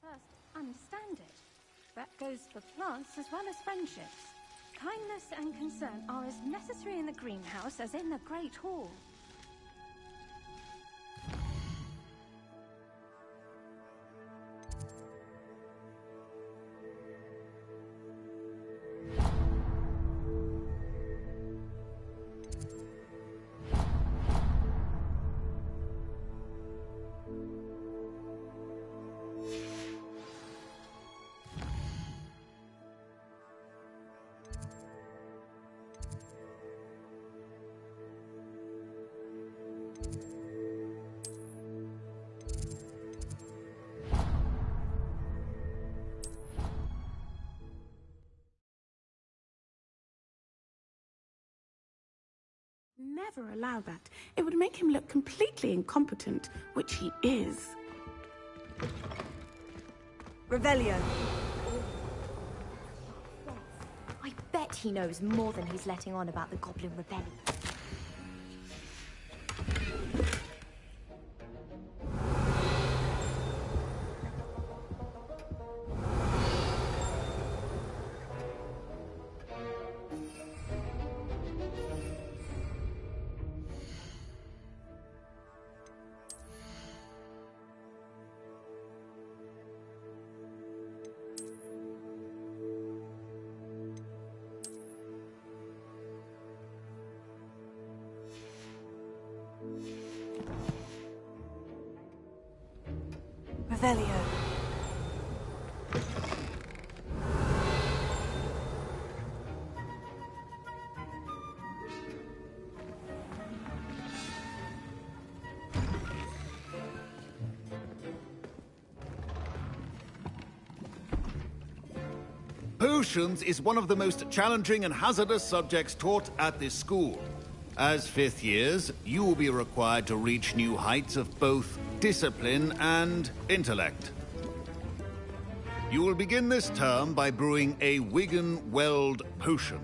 First, understand it. That goes for plants as well as friendships. Kindness and concern are as necessary in the greenhouse as in the Great Hall. Never allow that. It would make him look completely incompetent, which he is. Revelio. I bet he knows more than he's letting on about the Goblin Rebellion. Revelio. Potions is one of the most challenging and hazardous subjects taught at this school. As fifth years, you will be required to reach new heights of both discipline and intellect. You will begin this term by brewing a Wigan-Weld potion.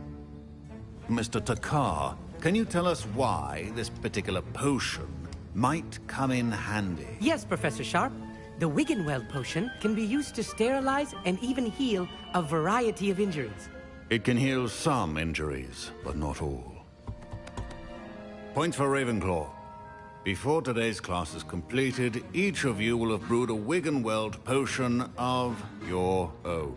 Mr. Takar, can you tell us why this particular potion might come in handy? Yes, Professor Sharp. The Wigan-Weld potion can be used to sterilize and even heal a variety of injuries. It can heal some injuries, but not all. Points for Ravenclaw. Before today's class is completed, each of you will have brewed a Wigan-Weld potion of your own.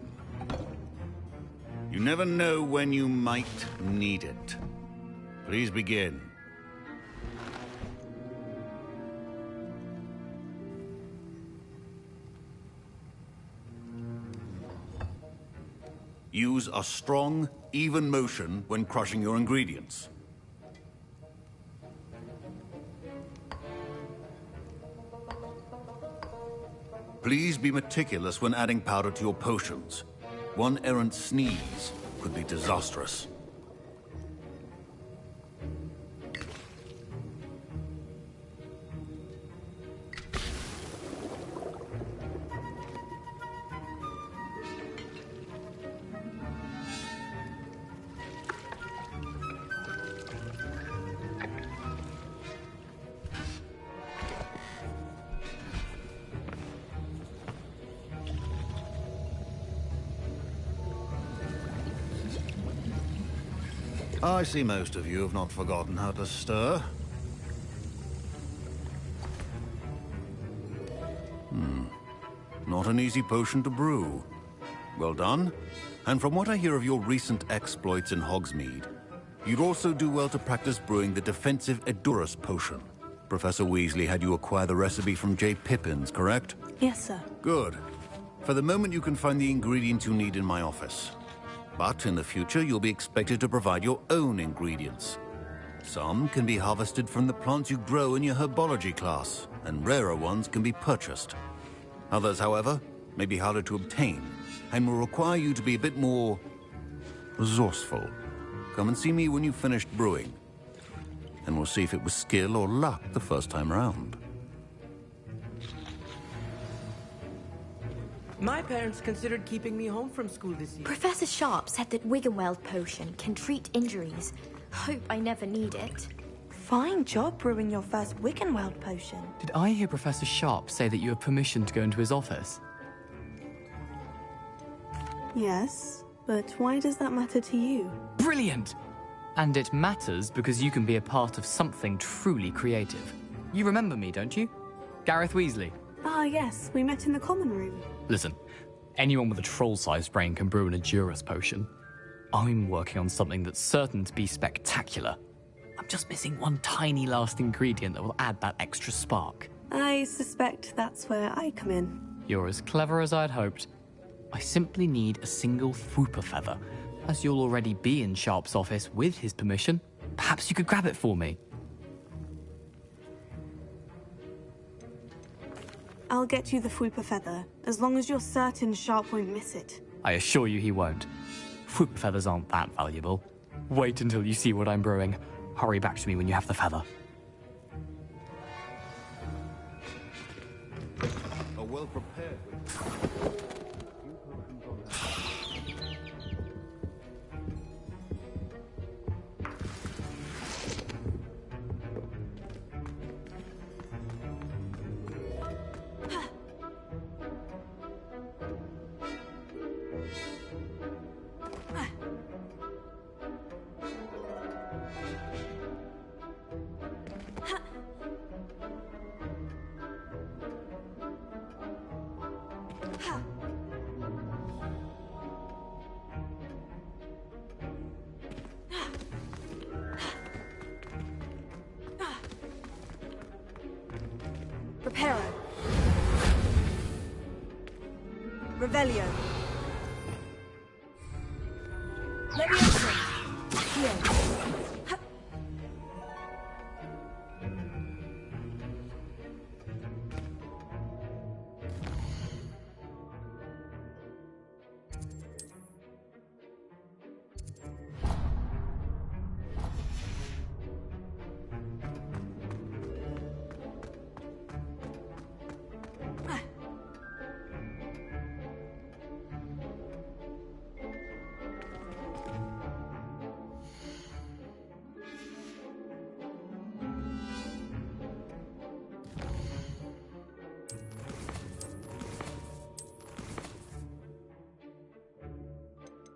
You never know when you might need it. Please begin. Use a strong, even motion when crushing your ingredients. Please be meticulous when adding powder to your potions. One errant sneeze could be disastrous. I see most of you have not forgotten how to stir. Not an easy potion to brew. Well done. And from what I hear of your recent exploits in Hogsmeade, you'd also do well to practice brewing the defensive Edurus potion. Professor Weasley had you acquire the recipe from J. Pippins, correct? Yes, sir. Good. For the moment, you can find the ingredients you need in my office. But in the future, you'll be expected to provide your own ingredients. Some can be harvested from the plants you grow in your herbology class, and rarer ones can be purchased. Others, however, may be harder to obtain, and will require you to be a bit more resourceful. Come and see me when you've finished brewing, and we'll see if it was skill or luck the first time around. My parents considered keeping me home from school this year. Professor Sharp said that Wigan-Weld potion can treat injuries. Hope I never need it. Fine job brewing your first Wigan-Weld potion. Did I hear Professor Sharp say that you have permission to go into his office? Yes, but why does that matter to you? Brilliant! And it matters because you can be a part of something truly creative. You remember me, don't you? Gareth Weasley. Ah, yes, we met in the common room. Listen, anyone with a troll-sized brain can brew an Endurus potion. I'm working on something that's certain to be spectacular. I'm just missing one tiny last ingredient that will add that extra spark. I suspect that's where I come in. You're as clever as I'd hoped. I simply need a single Fwooper feather. As you'll already be in Sharp's office with his permission, perhaps you could grab it for me. I'll get you the Fwooper feather, as long as you're certain Sharp won't miss it. I assure you he won't. Fwooper feathers aren't that valuable. Wait until you see what I'm brewing. Hurry back to me when you have the feather. A well-prepared... Reparo. Revelio. Leviosa. Here.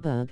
Bug.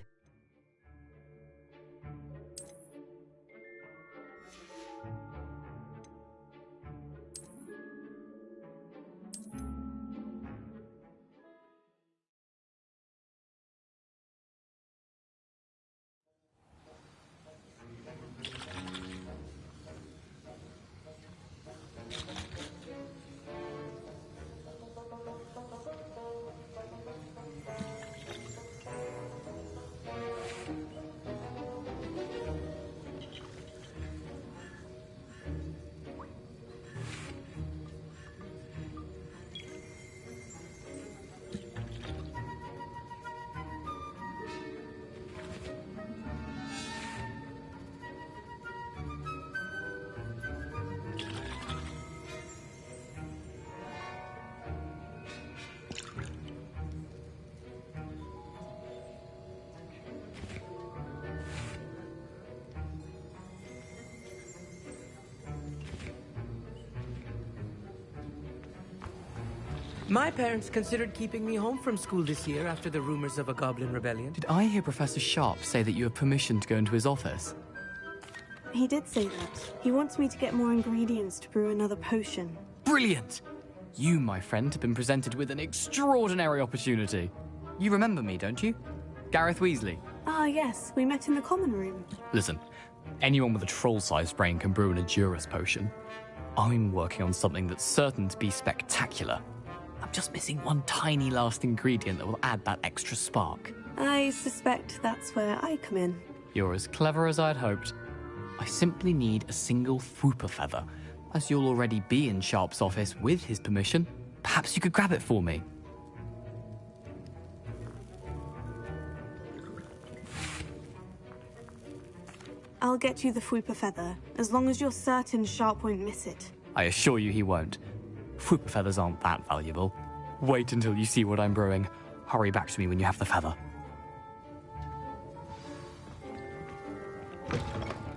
My parents considered keeping me home from school this year after the rumors of a goblin rebellion. Did I hear Professor Sharp say that you have permission to go into his office? He did say that. He wants me to get more ingredients to brew another potion. Brilliant! You, my friend, have been presented with an extraordinary opportunity. You remember me, don't you? Gareth Weasley. Ah, yes, we met in the common room. Listen, anyone with a troll-sized brain can brew an Endurus potion. I'm working on something that's certain to be spectacular. I'm just missing one tiny last ingredient that will add that extra spark. I suspect that's where I come in. You're as clever as I'd hoped. I simply need a single Fwooper feather. As you'll already be in Sharp's office with his permission, perhaps you could grab it for me. I'll get you the Fwooper feather, as long as you're certain Sharp won't miss it. I assure you he won't. Fwooper feathers aren't that valuable. Wait until you see what I'm brewing. Hurry back to me when you have the feather.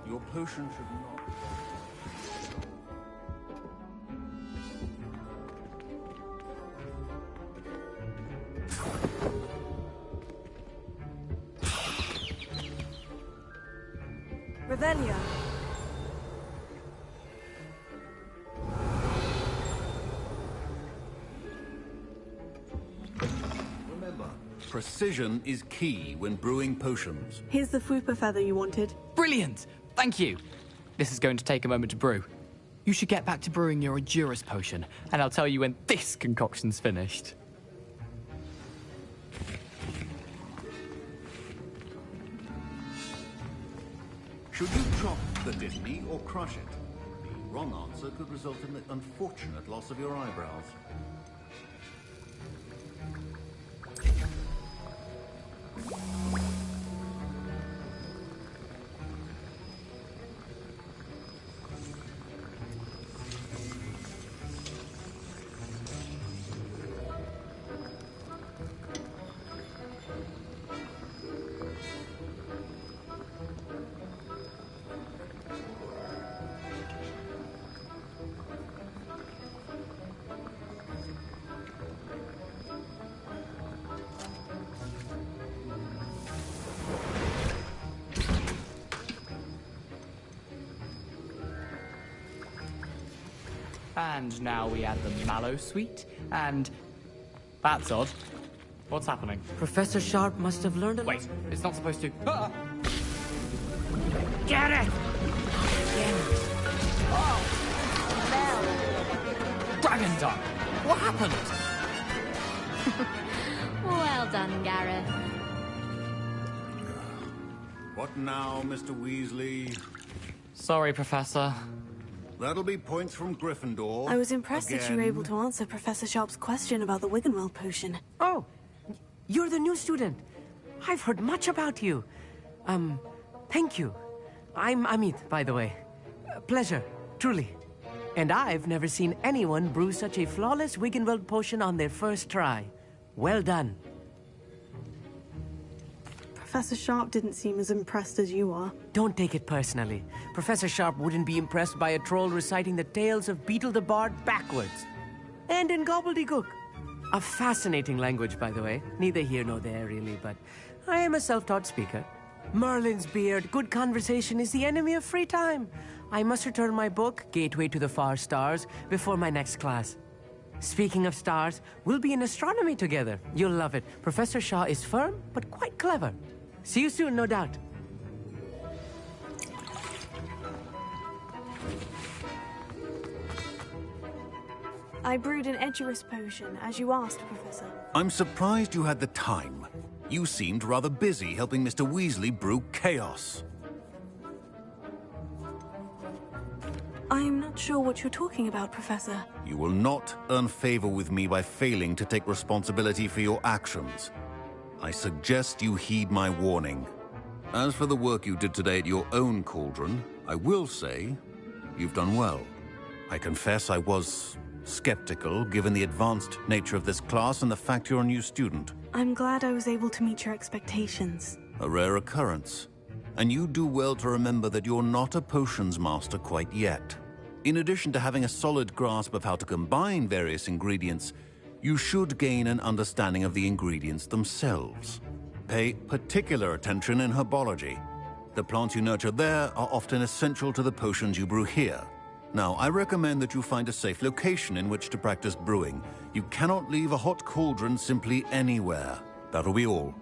Your potion should not... Revelio. Remember, precision is key when brewing potions. Here's the Fupa feather you wanted. Brilliant! Thank you! This is going to take a moment to brew. You should get back to brewing your Juris potion, and I'll tell you when this concoction's finished. Should you chop the Disney or crush it? The wrong answer could result in the unfortunate loss of your eyebrows. And now we add the mallow sweet, and... That's odd. What's happening? Professor Sharp must have learned a Wait, it's not supposed to... Ah! Get it! Dragon Duck! What happened? Well done, Gareth. What now, Mr. Weasley? Sorry, Professor. That'll be points from Gryffindor. I was impressed that you were Again. able to answer Professor Sharp's question about the Wiggenweld potion. Oh, you're the new student. I've heard much about you. Thank you. I'm Amit, by the way. Pleasure, truly. And I've never seen anyone brew such a flawless Wiggenweld potion on their first try. Well done. Professor Sharp didn't seem as impressed as you are. Don't take it personally. Professor Sharp wouldn't be impressed by a troll reciting the tales of Beetle the Bard backwards. And in gobbledygook. A fascinating language, by the way. Neither here nor there, really, but I am a self-taught speaker. Merlin's beard, good conversation is the enemy of free time. I must return my book, Gateway to the Far Stars, before my next class. Speaking of stars, we'll be in astronomy together. You'll love it. Professor Shaw is firm, but quite clever. See you soon, no doubt. I brewed an Edurus potion, as you asked, Professor. I'm surprised you had the time. You seemed rather busy helping Mr. Weasley brew chaos. I'm not sure what you're talking about, Professor. You will not earn favor with me by failing to take responsibility for your actions. I suggest you heed my warning. As for the work you did today at your own cauldron, I will say you've done well. I confess I was skeptical, given the advanced nature of this class and the fact you're a new student. I'm glad I was able to meet your expectations. A rare occurrence. And you do well to remember that you're not a potions master quite yet. In addition to having a solid grasp of how to combine various ingredients, you should gain an understanding of the ingredients themselves. Pay particular attention in herbology. The plants you nurture there are often essential to the potions you brew here. Now, I recommend that you find a safe location in which to practice brewing. You cannot leave a hot cauldron simply anywhere. That'll be all.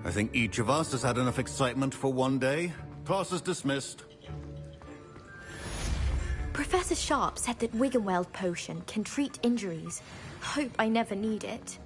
I think each of us has had enough excitement for one day. Class is dismissed. Professor Sharp said that Wiggenweld potion can treat injuries. Hope I never need it.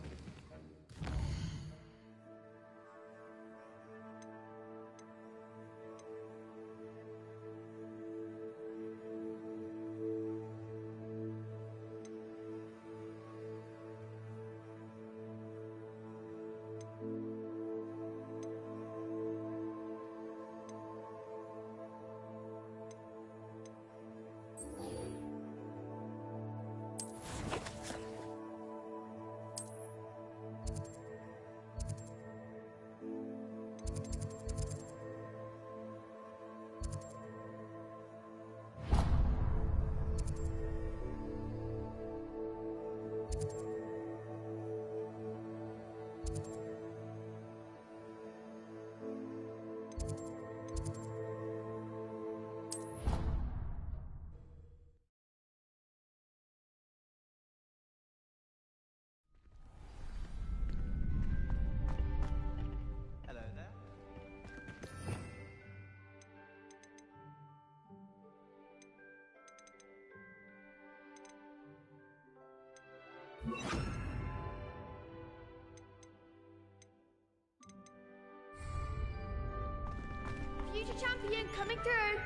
Future champion coming through.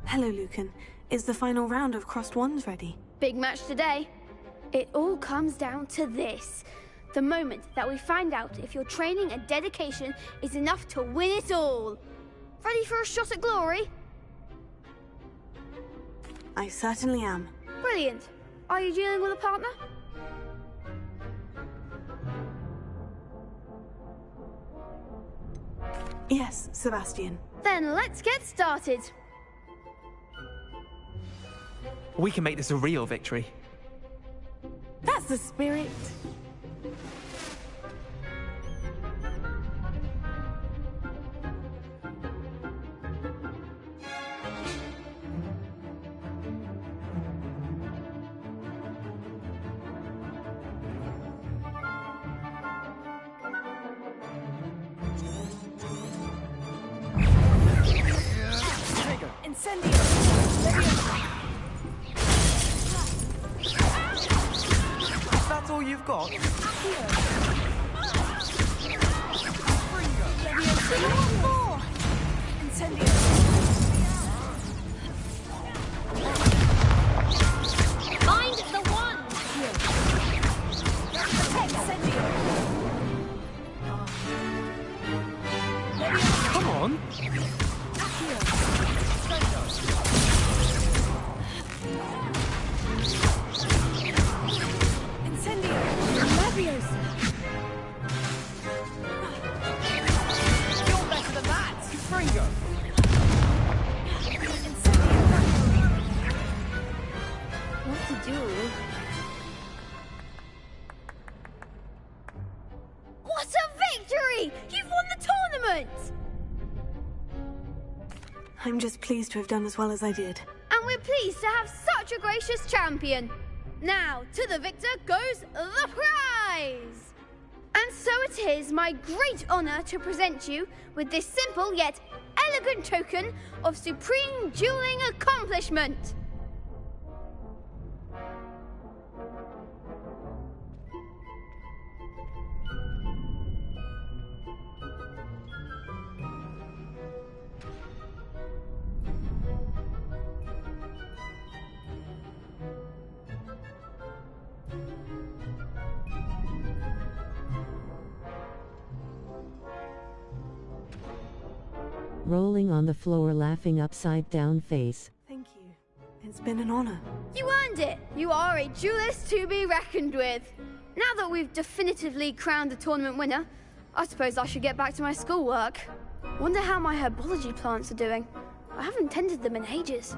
Hello, Lucan. Is the final round of Crossed Wands ready? Big match today. It all comes down to this. The moment that we find out if your training and dedication is enough to win it all. Ready for a shot at glory? I certainly am. Brilliant. Are you dealing with a partner? Yes, Sebastian. Then let's get started. We can make this a real victory. That's the spirit. That's all you've got? Find the one! Come on! What to do? What a victory! You've won the tournament! I'm just pleased to have done as well as I did. And we're pleased to have such a gracious champion. Now, to the victor goes the prize! And so it is my great honor to present you with this simple yet elegant token of supreme dueling accomplishment. Rolling on the floor, laughing upside down face. Thank you. It's been an honor. You earned it! You are a duelist to be reckoned with. Now that we've definitively crowned the tournament winner, I suppose I should get back to my schoolwork. Wonder how my herbology plants are doing. I haven't tended them in ages.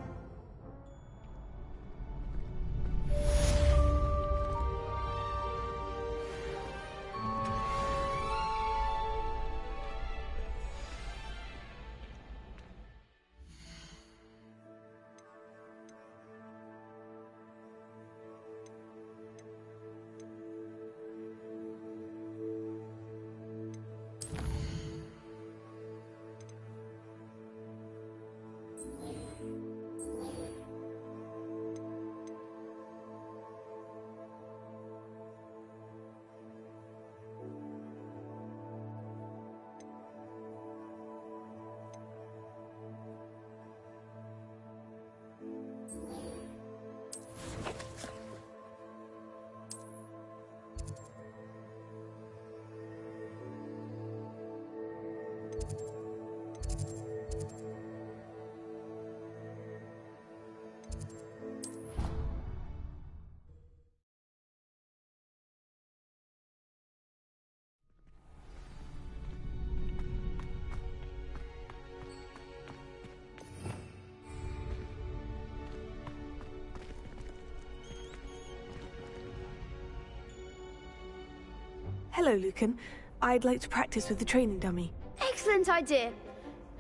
Hello, Lucan. I'd like to practice with the training dummy. Excellent idea.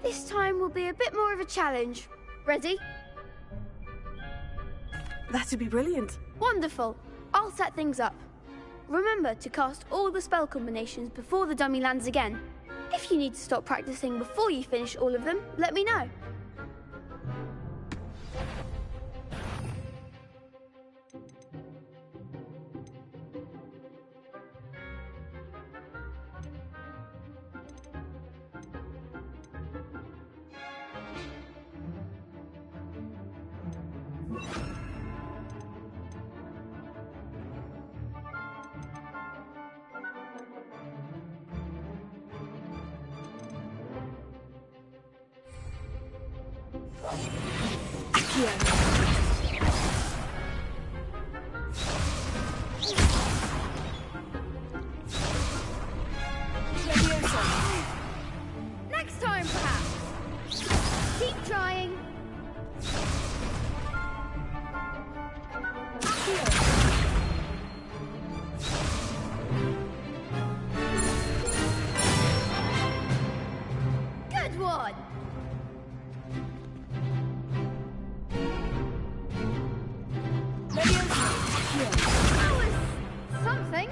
This time will be a bit more of a challenge. Ready? That'd be brilliant. Wonderful. I'll set things up. Remember to cast all the spell combinations before the dummy lands again. If you need to stop practicing before you finish all of them, let me know. Next time, perhaps. Keep trying. Good one. That was something.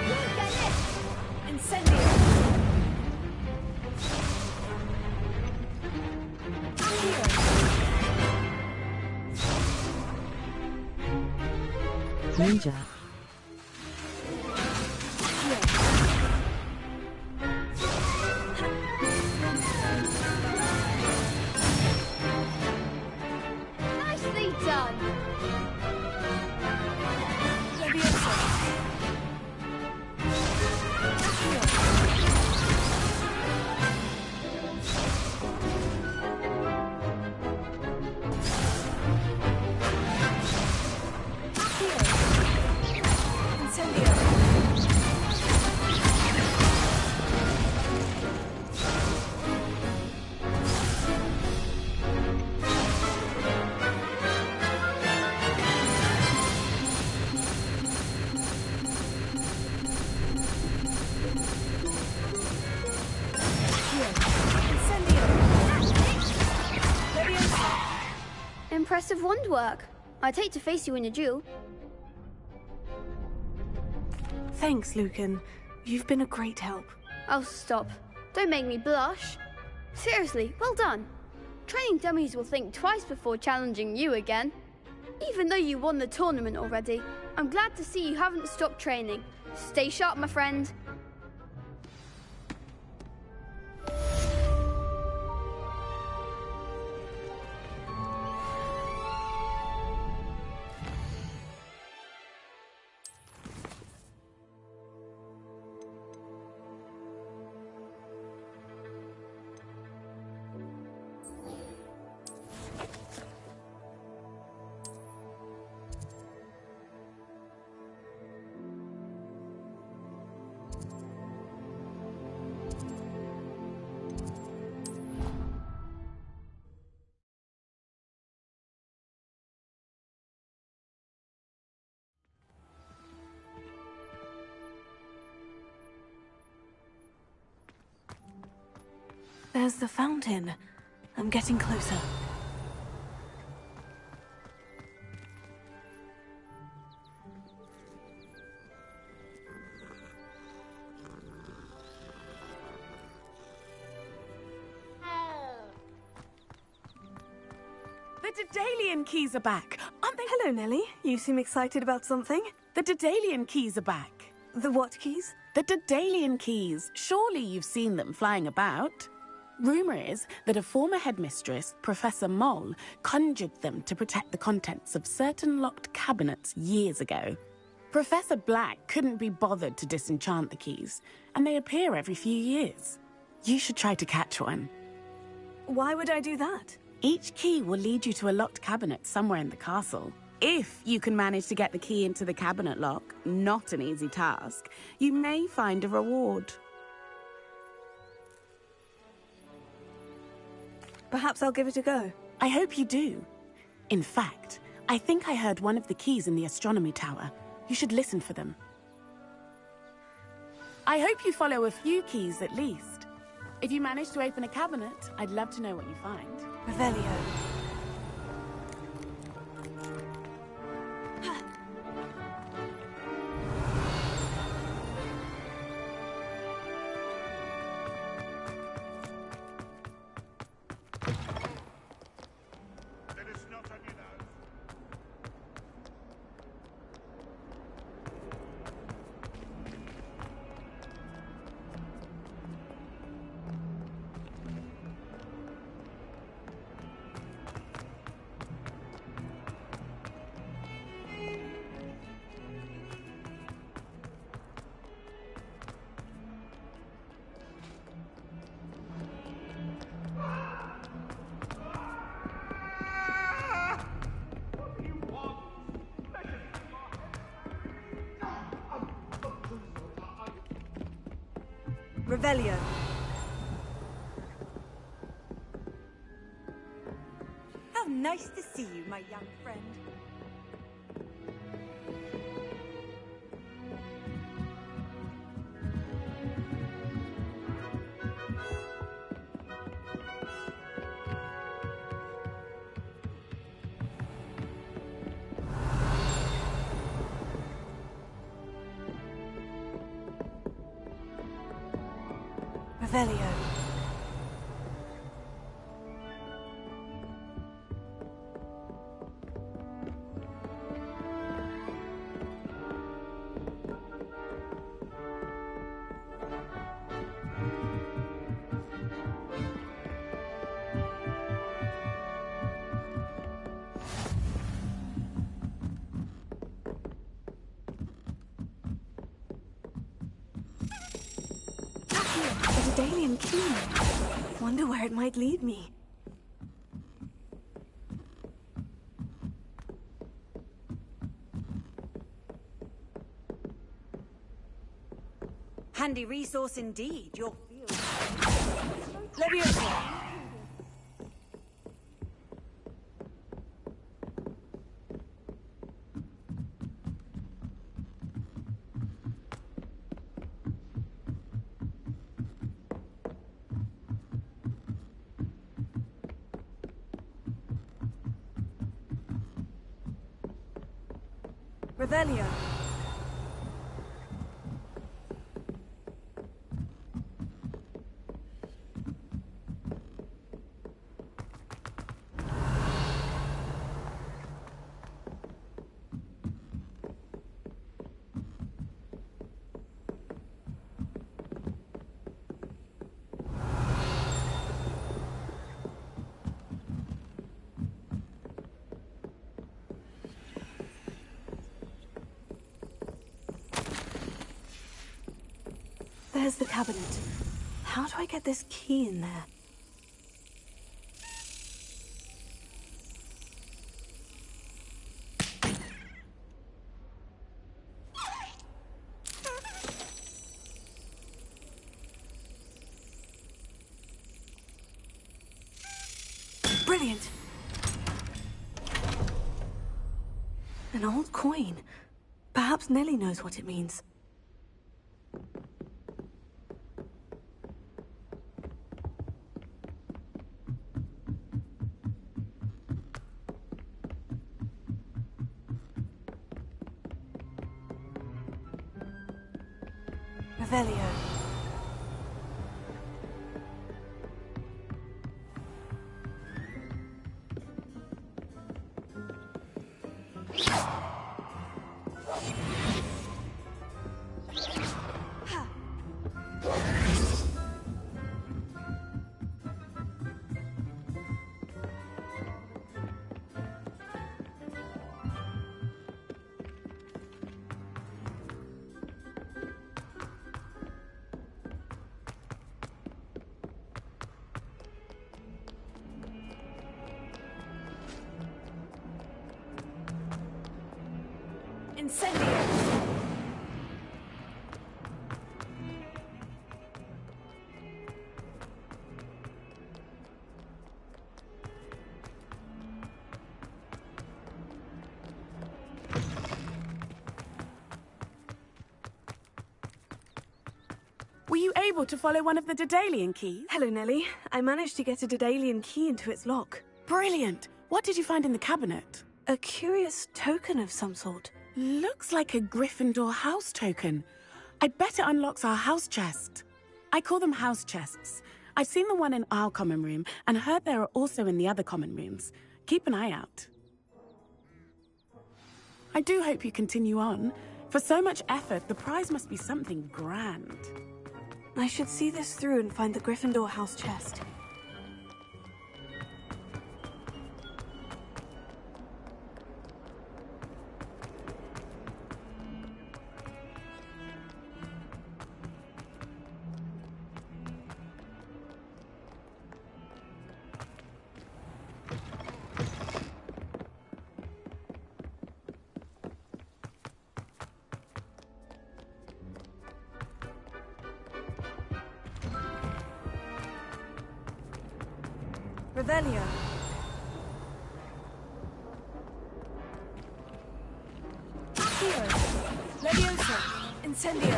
You'll get it. Incendio. Ninja. Nicely done. Impressive wand work. I'd hate to face you in a duel. Thanks, Lucan. You've been a great help. Oh, stop. Don't make me blush. Seriously, well done. Training dummies will think twice before challenging you again. Even though you won the tournament already, I'm glad to see you haven't stopped training. Stay sharp, my friend. There's the fountain. I'm getting closer. The Daedalian keys are back, aren't they? Hello, Nellie. You seem excited about something. The Daedalian keys are back. The what keys? The Daedalian keys. Surely you've seen them flying about. Rumour is that a former headmistress, Professor Moll, conjured them to protect the contents of certain locked cabinets years ago. Professor Black couldn't be bothered to disenchant the keys, and they appear every few years. You should try to catch one. Why would I do that? Each key will lead you to a locked cabinet somewhere in the castle. If you can manage to get the key into the cabinet lock, not an easy task, you may find a reward. Perhaps I'll give it a go. I hope you do. In fact, I think I heard one of the keys in the astronomy tower. You should listen for them. I hope you follow a few keys at least. If you manage to open a cabinet, I'd love to know what you find. Revelio. Revelio. How nice to see you, my young friend. Revelio. A Daedalian key. Wonder where it might lead me. Handy resource indeed, your field. Leviosa. Revelio. There's the cabinet. How do I get this key in there? Brilliant! An old coin. Perhaps Nellie knows what it means. Revelio. Incendio. Were you able to follow one of the Daedalian keys? Hello, Nellie. I managed to get a Daedalian key into its lock. Brilliant! What did you find in the cabinet? A curious token of some sort. Looks like a Gryffindor house token. I bet it unlocks our house chest. I call them house chests. I've seen the one in our common room and heard there are also in the other common rooms. Keep an eye out. I do hope you continue on. For so much effort, the prize must be something grand. I should see this through and find the Gryffindor house chest. Revelio. Accio. Leviosa. Incendio.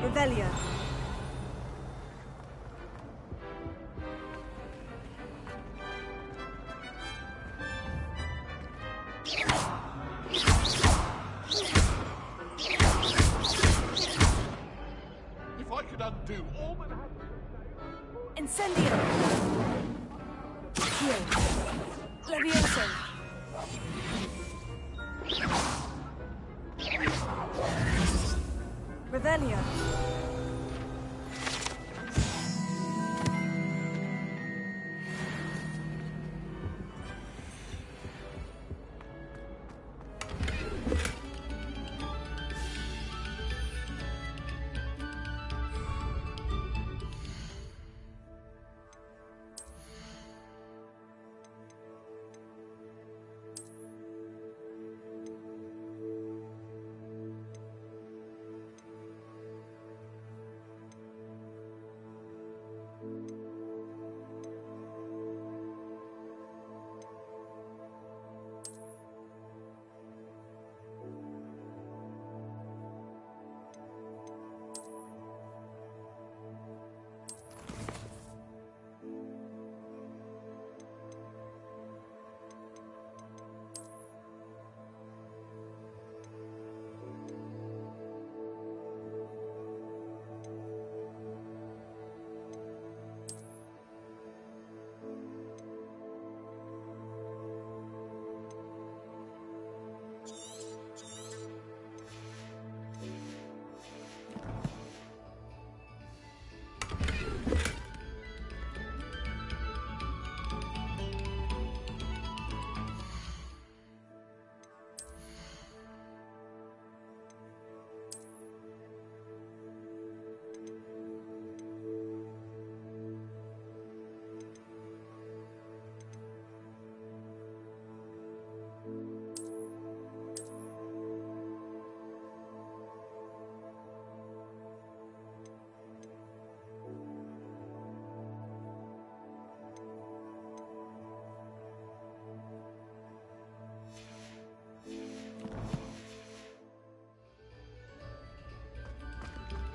Revelio. If I could undo all that happened. Incendio. Accio. Leviosa. Revelio.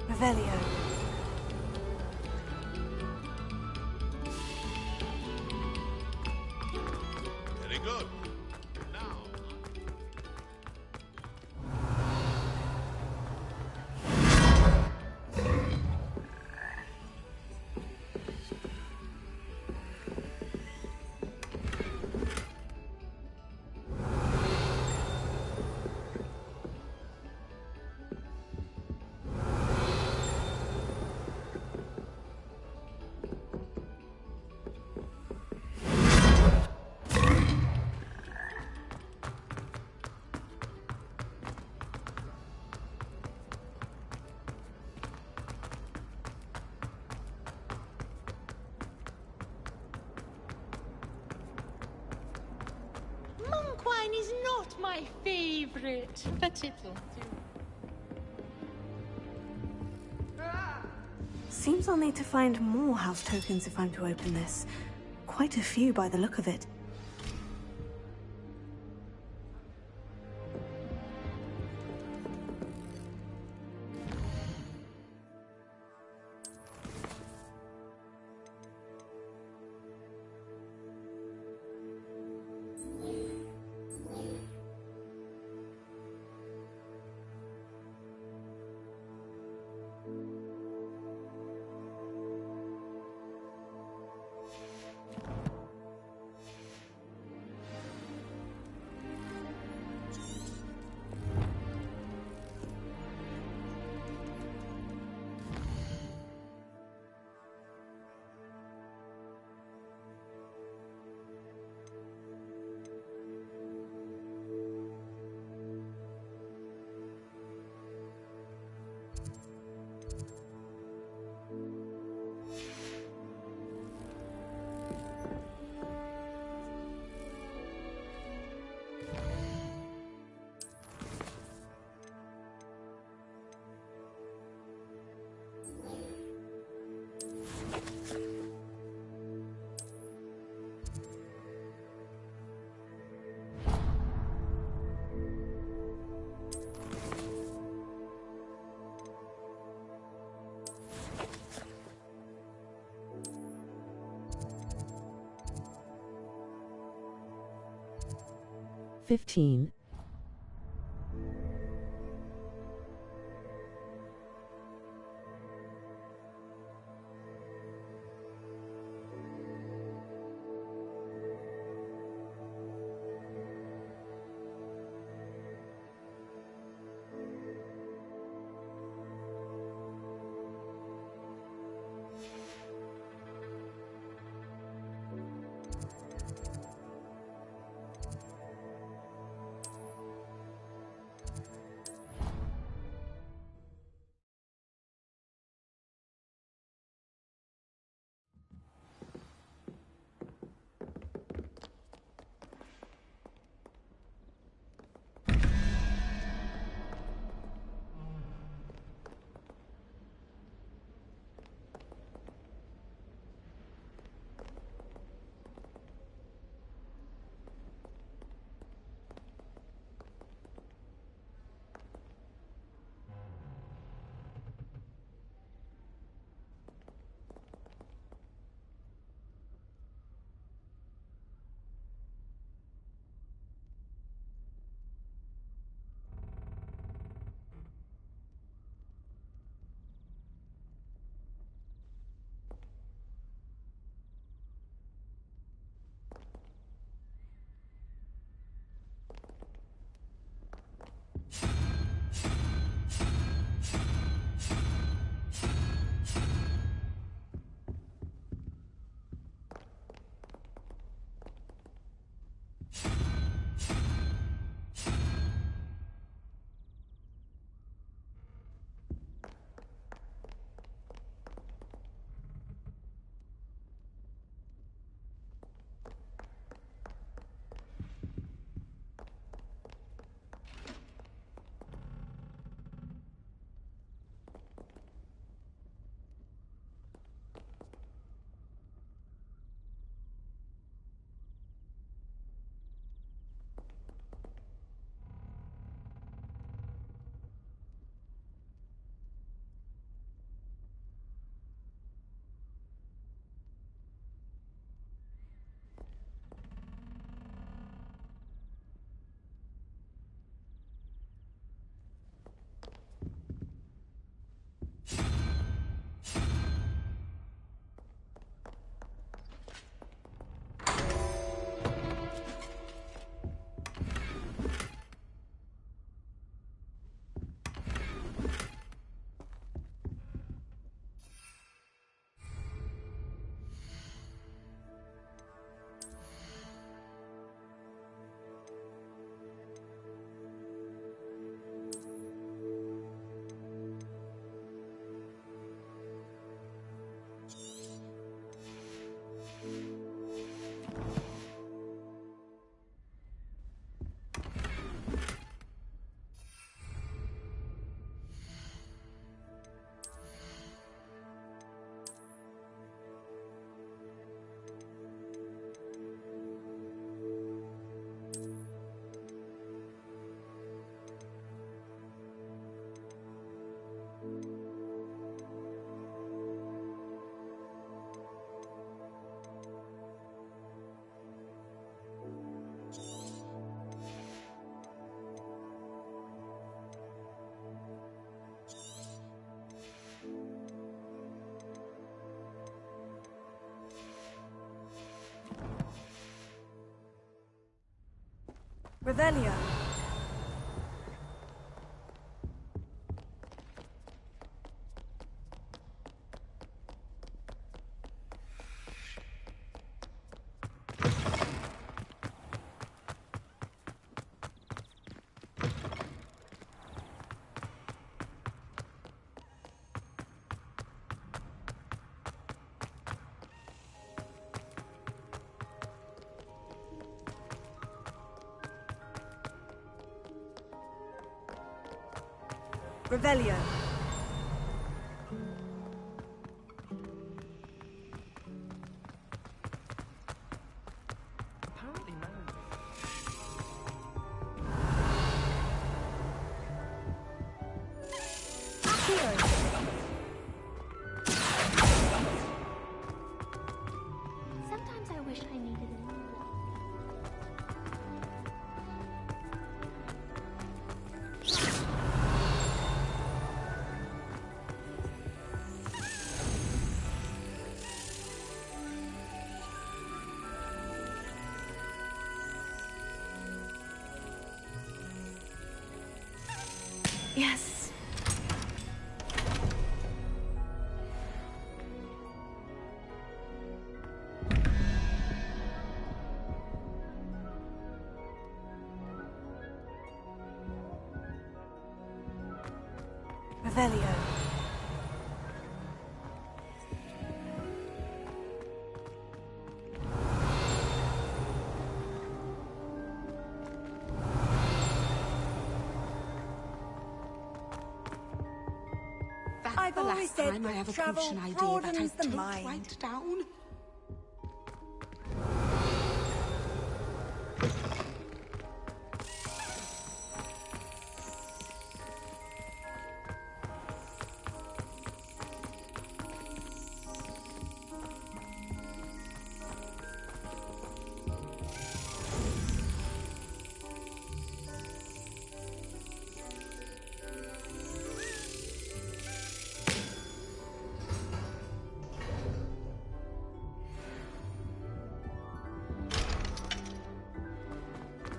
Revelio. Very good. Now. Monk wine is not my favorite, but it'll do. Seems I'll need to find more house tokens if I'm to open this. Quite a few by the look of it. 15. Revelio. Revelio. Yes. Revelio. I've always said that travel broadens the mind. Write down.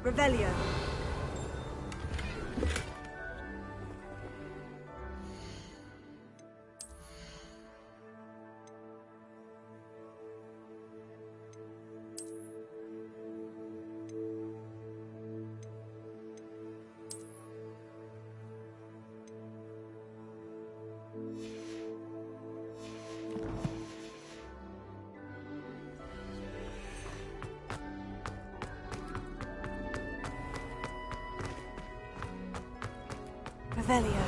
Revelio. Revelio.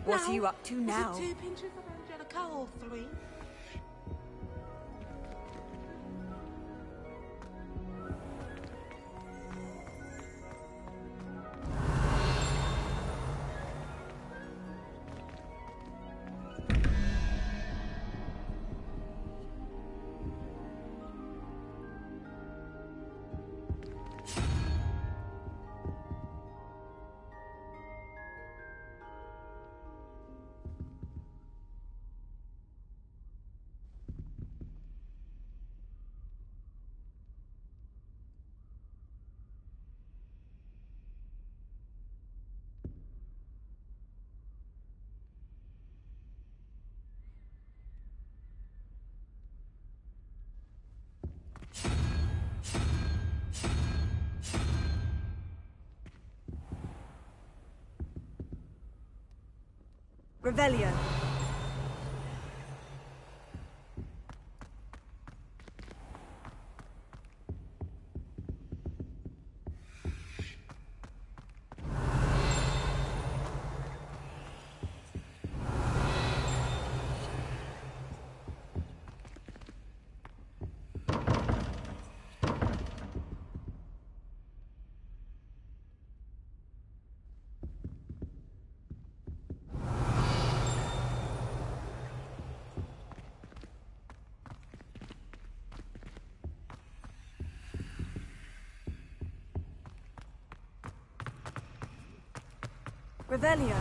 What are you up to now? Is it 2 pinches of Angelica or 3? Revelio. Revelio.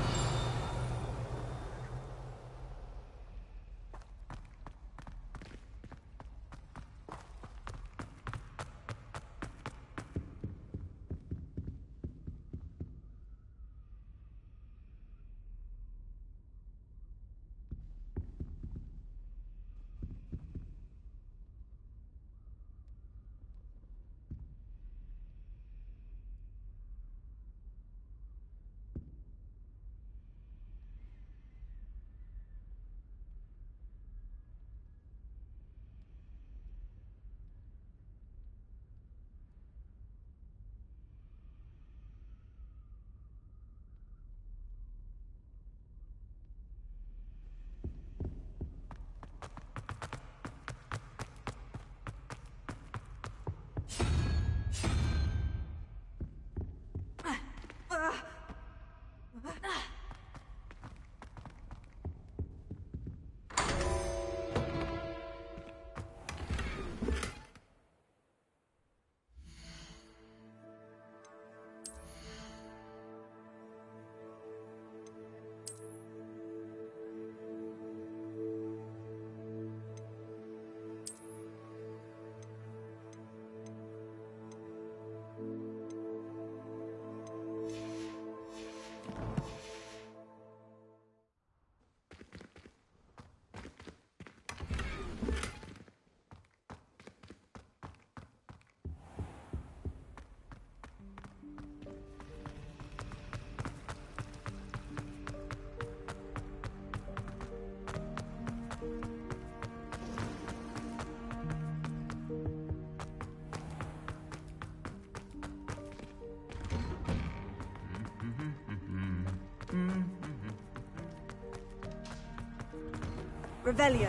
Revelio.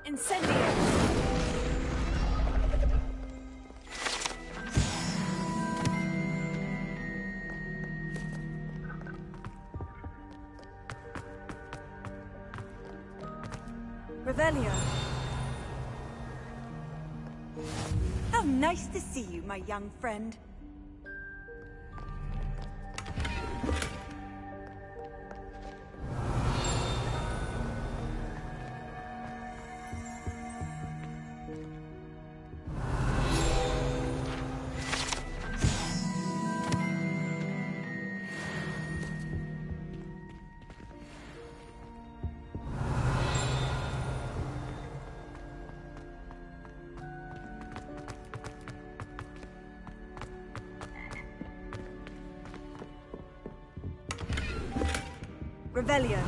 Incendio. Revelio. How nice to see you, my young friend. Revelio.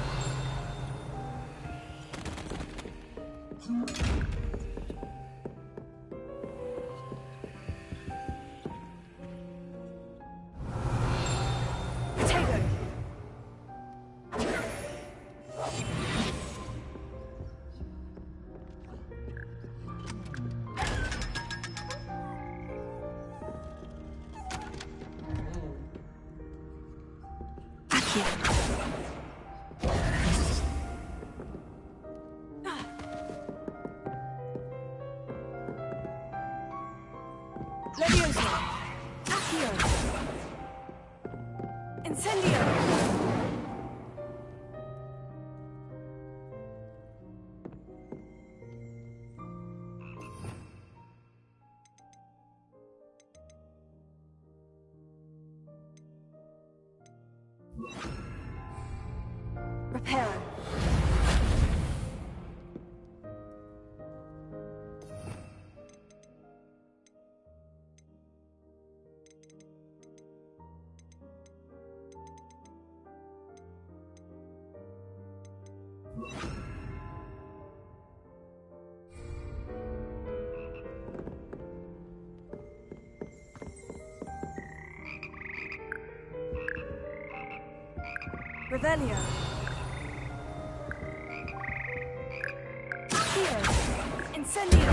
Potato. Levioso. Accio. Incendio. Reparo. Revelio. Accio. Incendio.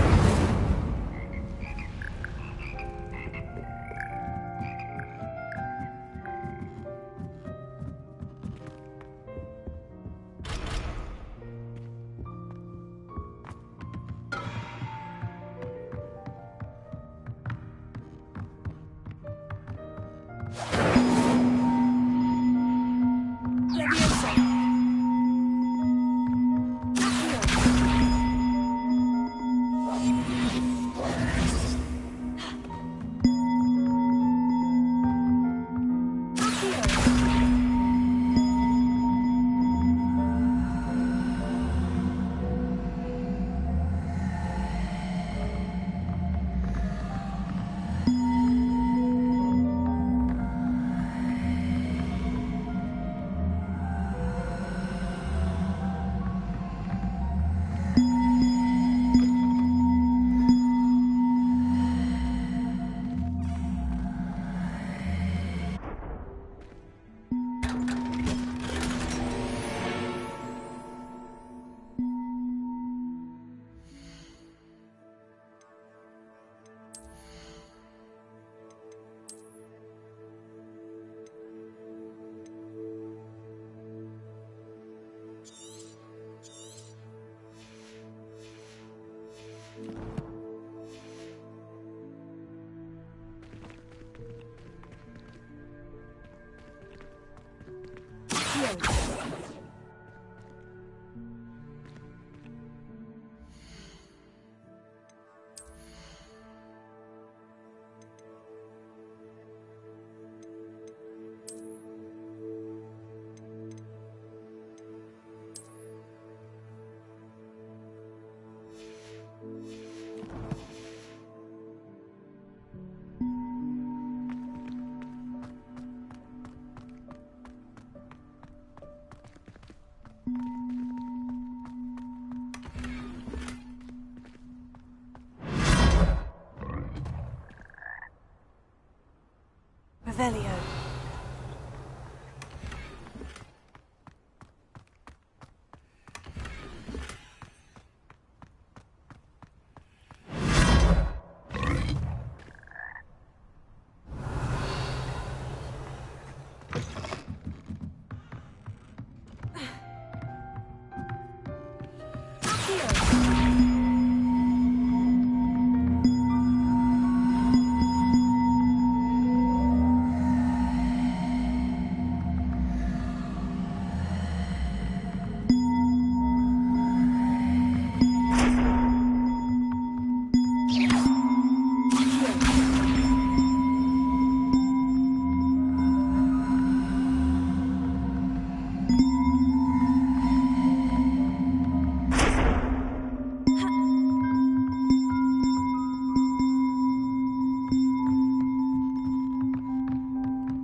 Revelio.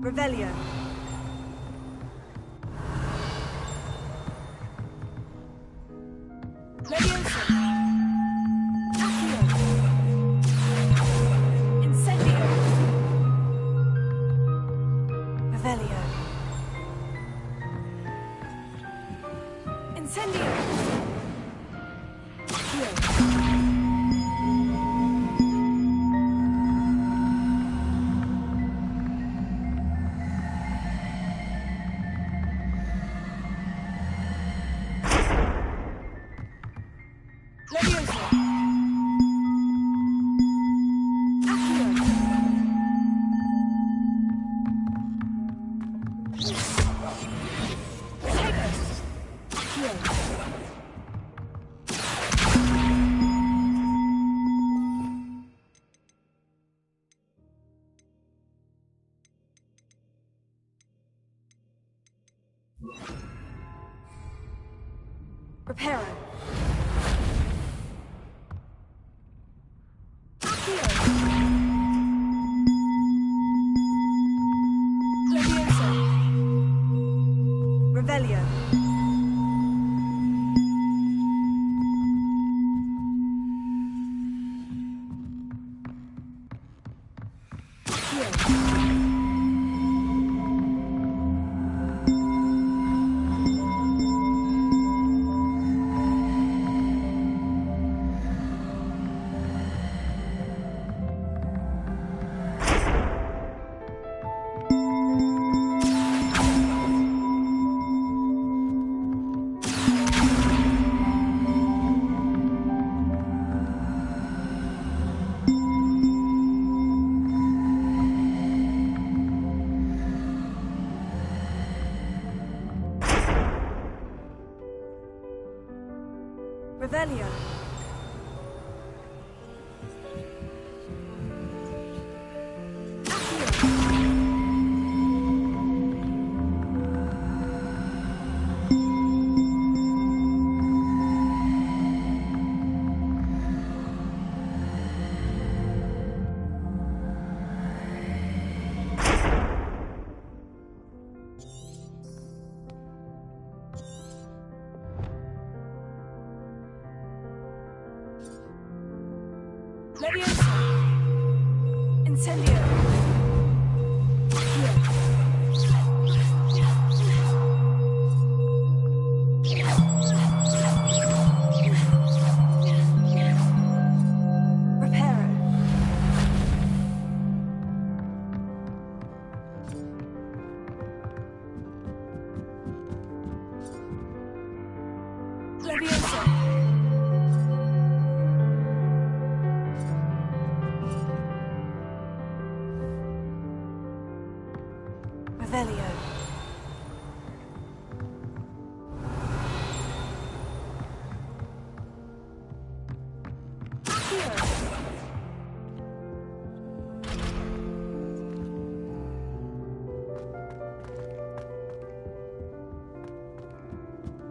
Revelio. Leviosa. Accio. Incendio. Revelio. Incendio. Accio. Reparo. Leviosa. Revelio. Revelio. Leviosa. Incendio. Reparo. Leviosa. Revelio.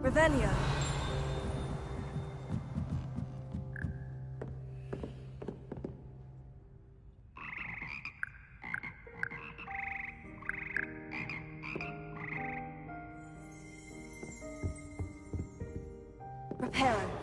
Revelio. Reparo.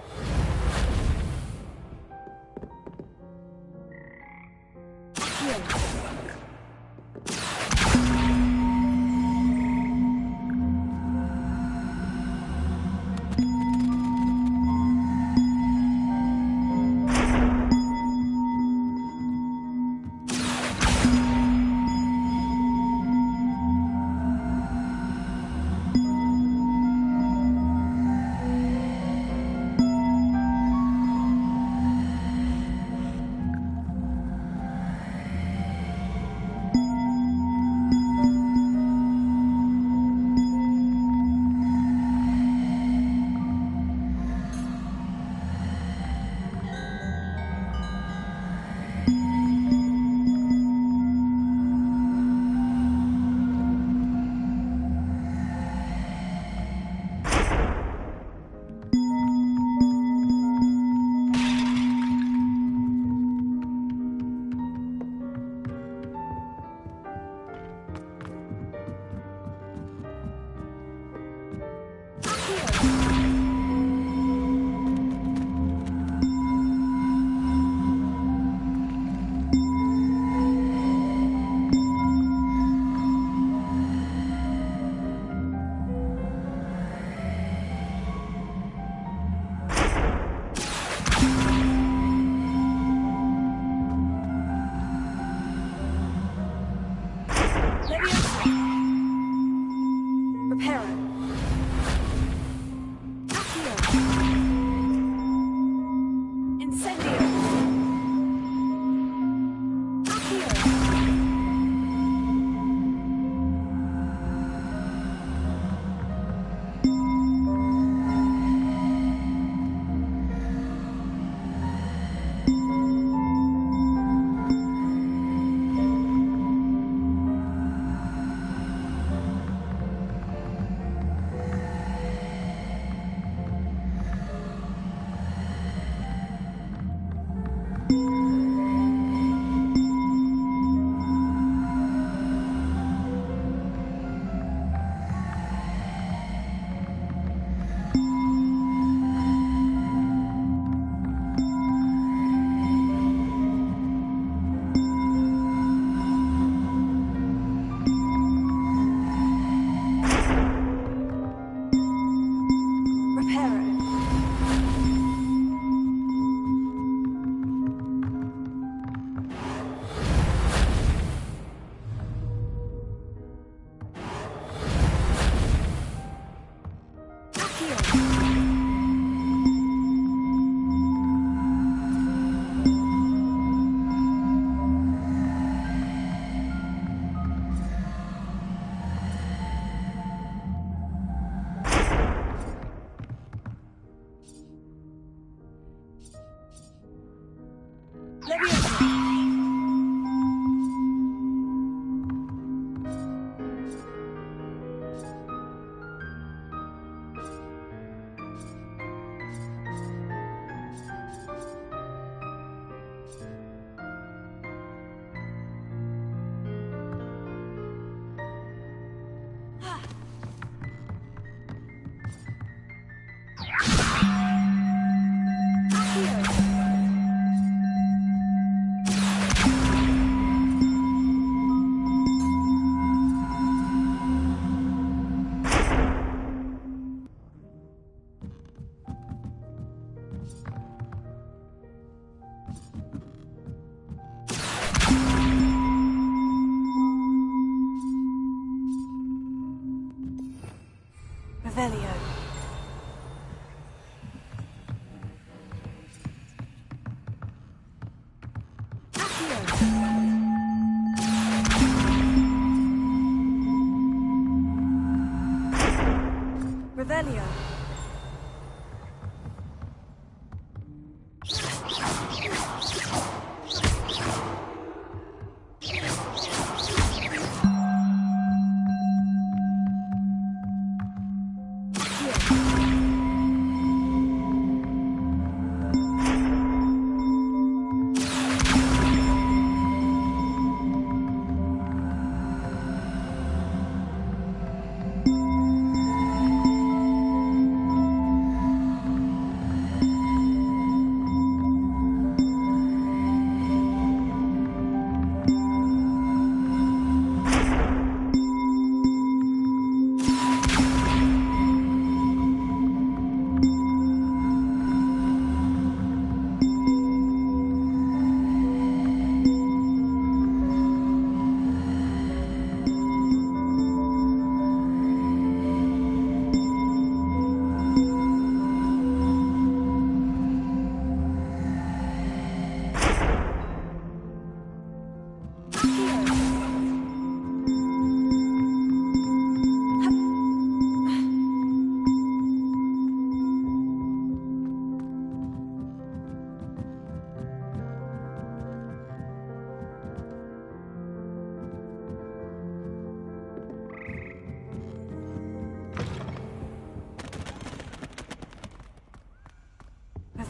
Revelio. Revelio.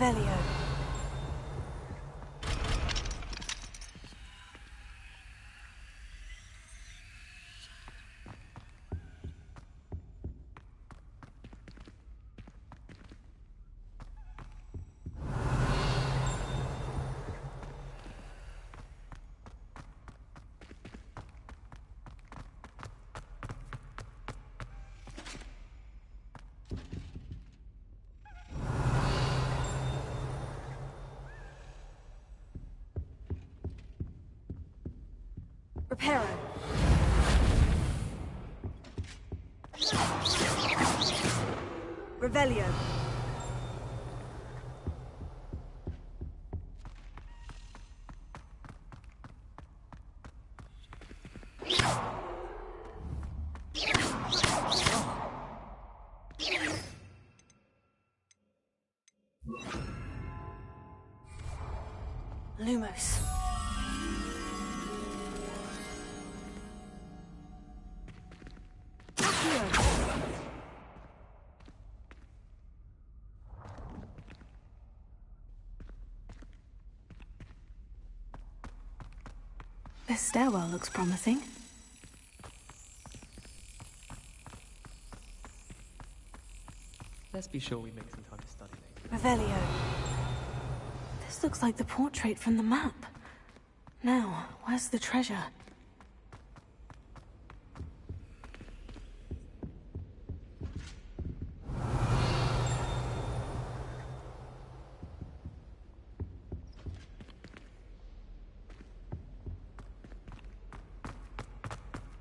Revelio. Reparo. Revelio. Lumos. This stairwell looks promising. Let's be sure we make some time to study later. Revelio. This looks like the portrait from the map. Now, where's the treasure?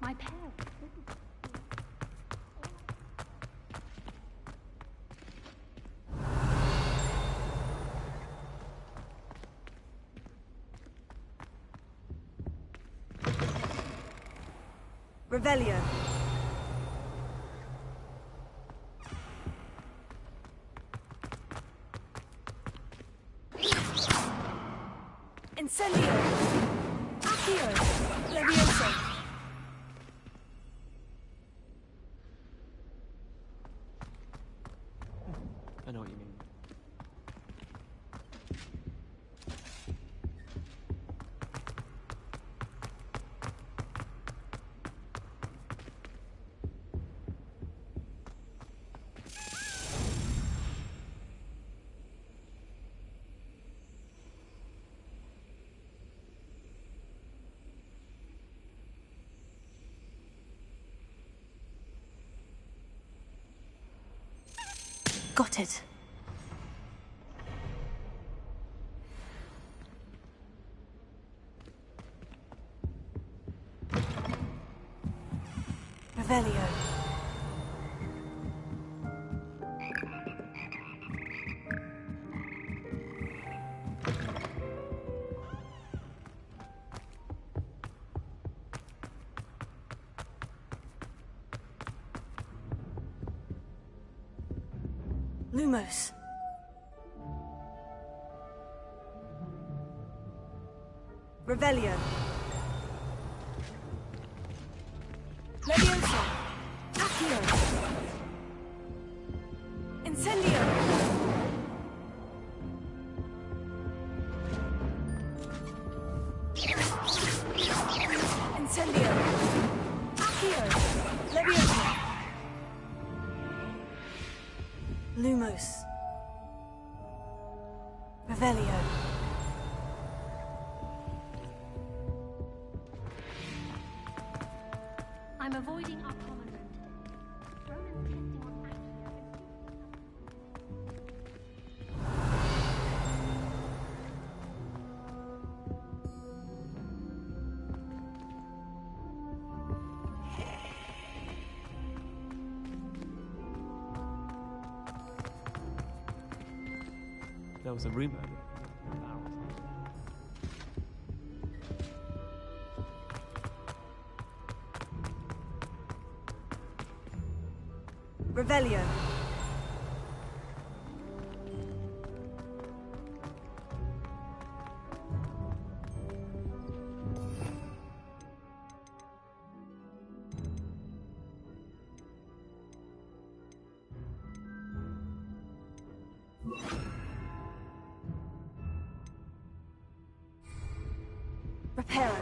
My pair. Revelio. Incendio. Accio. Levioso. I know what you mean. Got it. Revelio. Lumos. Revelio. Levioso. Accio. Incendio. Incendio. Accio. Levioso. Lumos. Revelio. I'm avoiding our common road. Roland's testing on There was a rumor. Revelio. Reparo.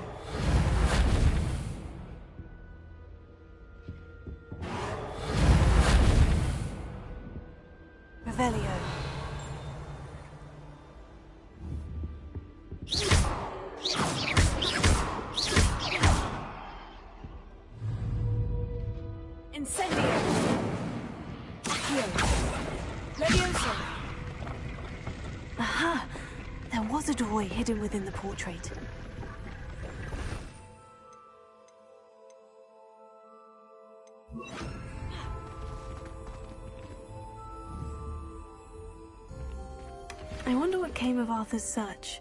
Revelio. Incendio. Accio. Levioso. Aha! There was a doorway hidden within the portrait. I wonder what came of Arthur's search.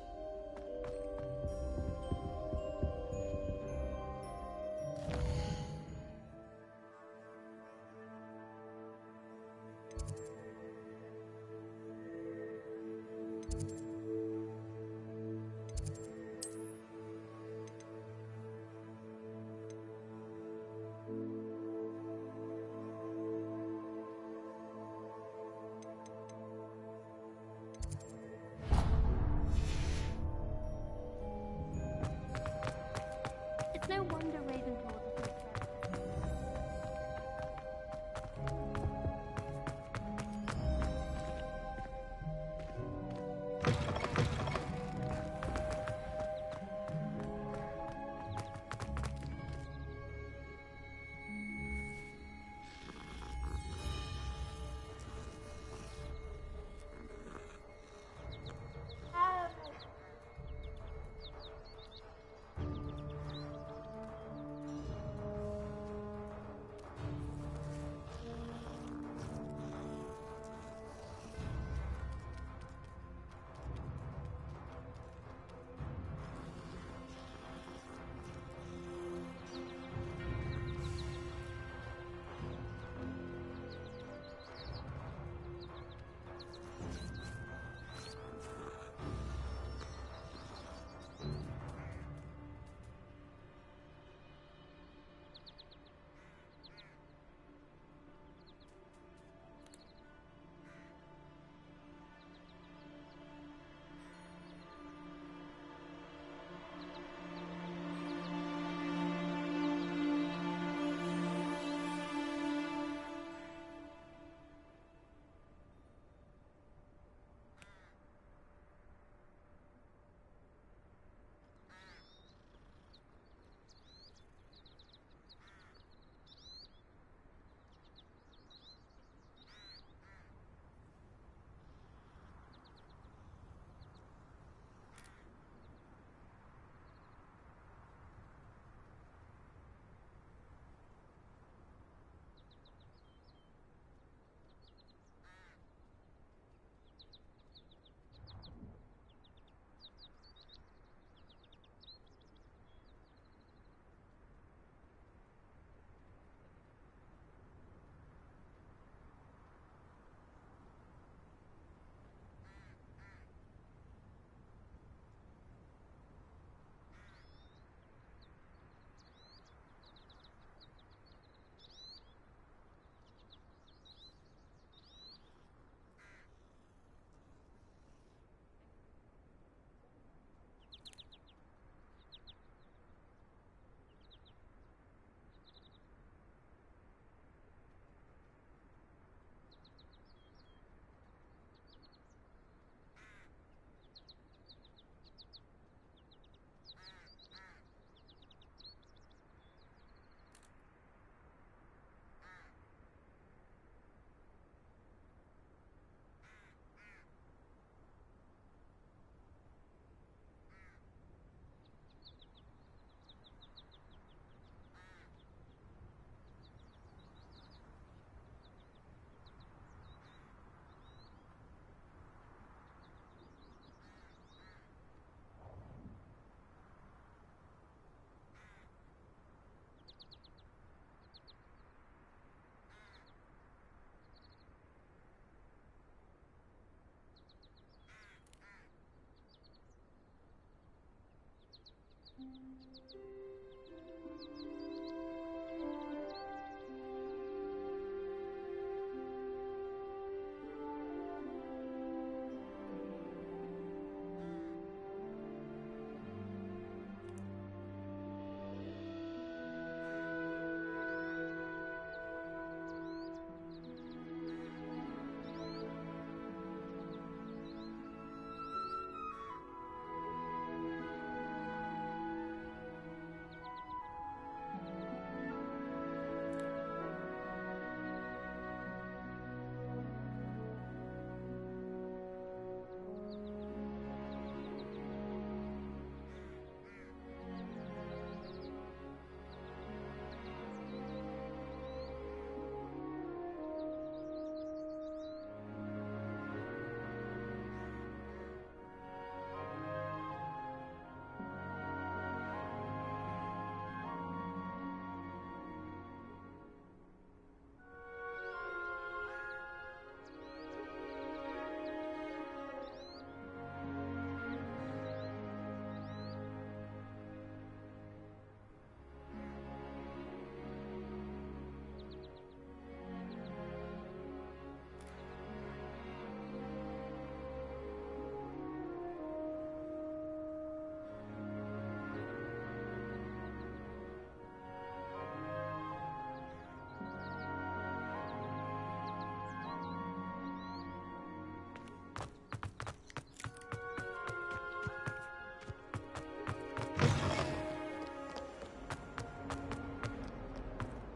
It's no wonder Ravenclaw doesn't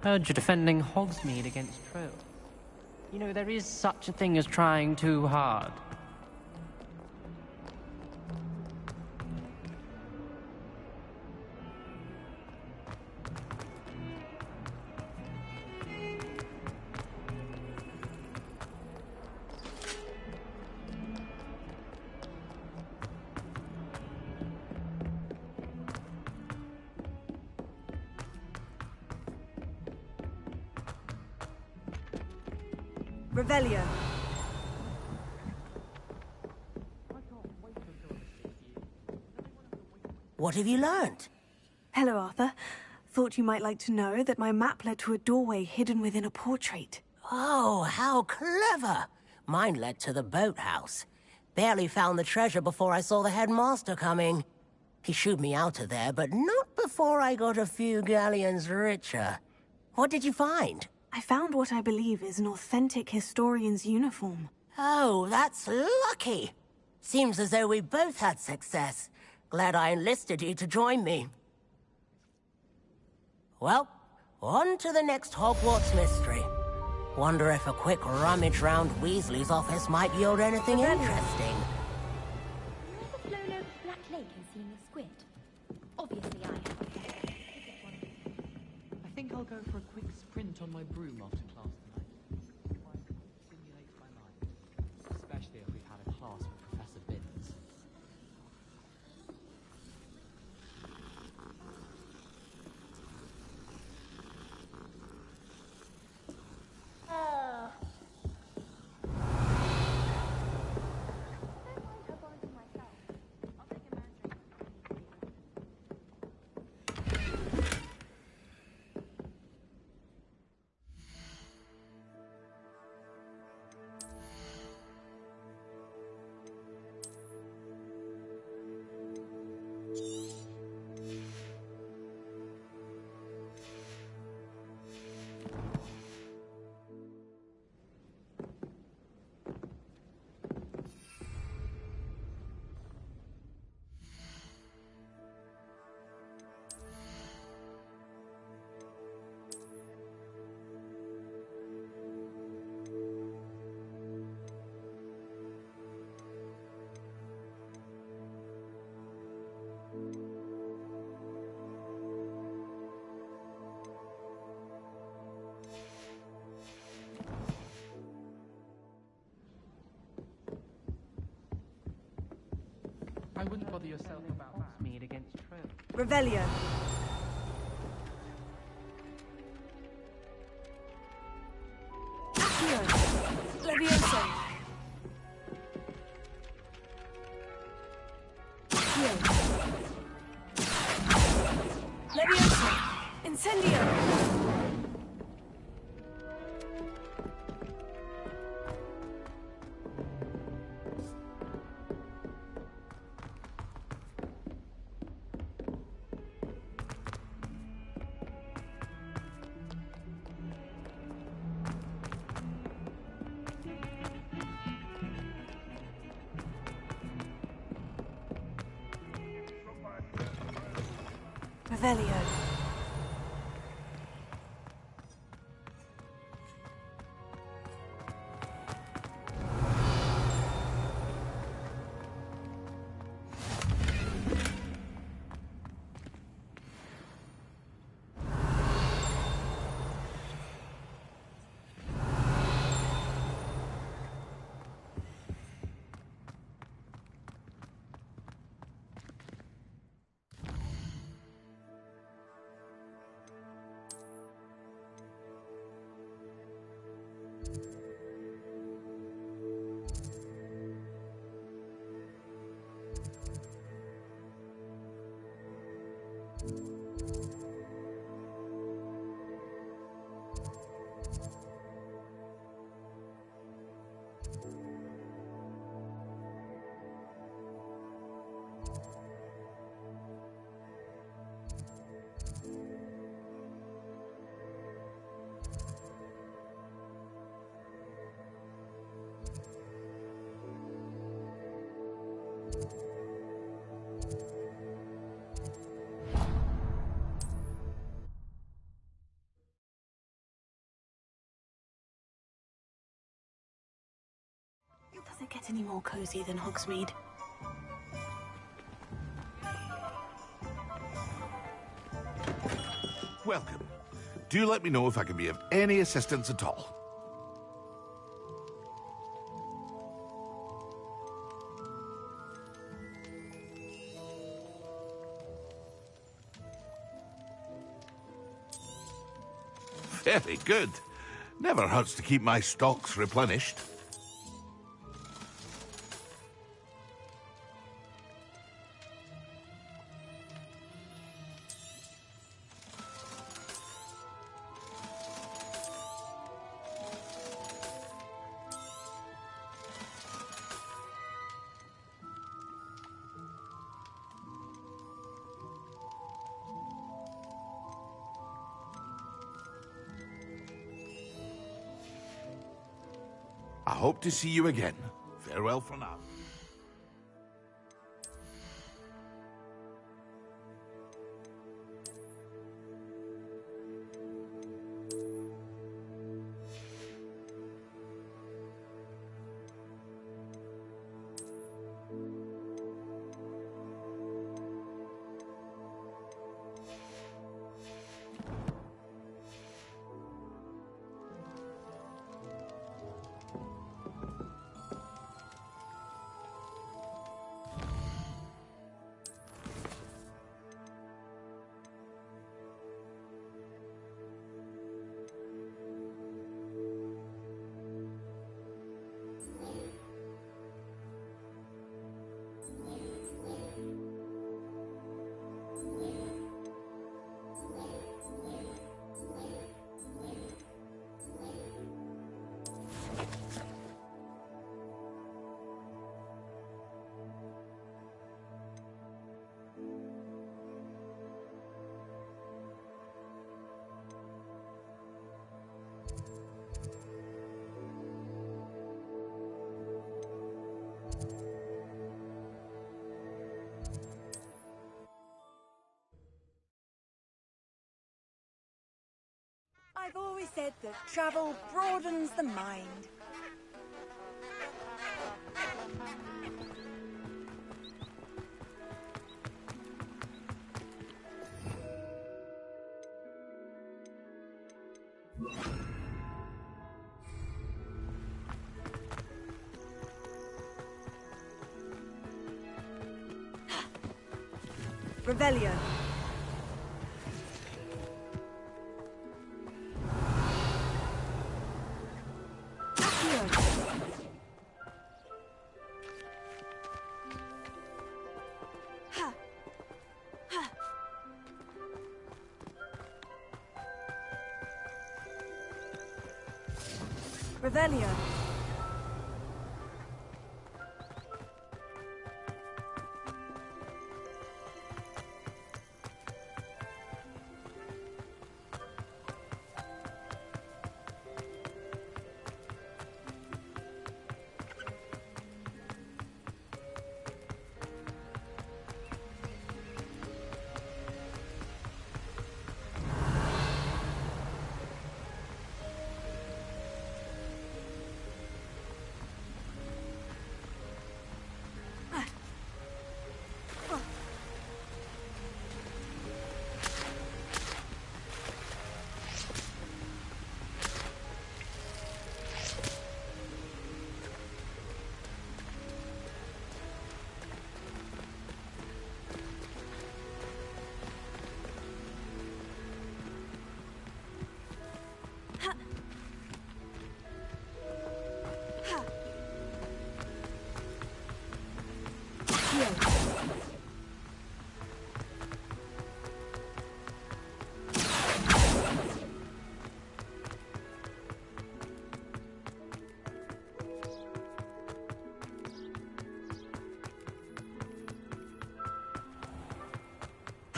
Heard you're defending Hogsmeade against trolls. You know, there is such a thing as trying too hard. Revelio. What have you learned? Hello, Arthur. Thought you might like to know that my map led to a doorway hidden within a portrait. Oh, how clever! Mine led to the boathouse. Barely found the treasure before I saw the headmaster coming. He shooed me out of there, but not before I got a few galleons richer. What did you find? I found what I believe is an authentic historian's uniform. Oh, that's lucky. Seems as though we both had success. Glad I enlisted you to join me. Well, on to the next Hogwarts mystery. Wonder if a quick rummage round Weasley's office might yield anything interesting. Flown over Black Lake and seen the squid? Obviously I have. I think I'll go for a quick sprint on my broom after class tonight. Stimulates my mind, especially if we've had a class with Professor Binns. I wouldn't bother yourself about Hogsmeade against trolls. Revelio. Accio. Levioso. Accio. Levioso. Incendio. Revelio. it get any more cozy than Hogsmeade? Welcome. Do let me know if I can be of any assistance at all. Very good. Never hurts to keep my stocks replenished. I hope to see you again. Farewell for now. I've always said that travel broadens the mind. Revelio. Revelio.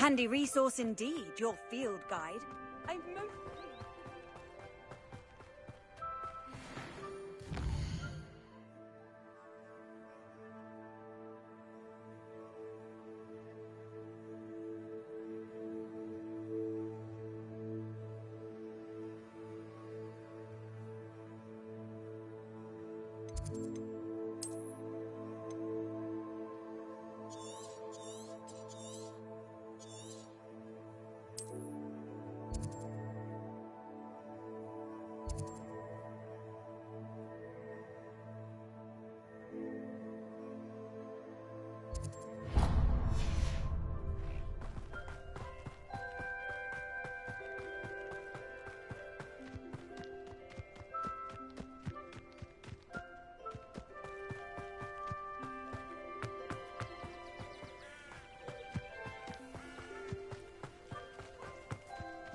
Handy resource indeed, your field guide. I'm most...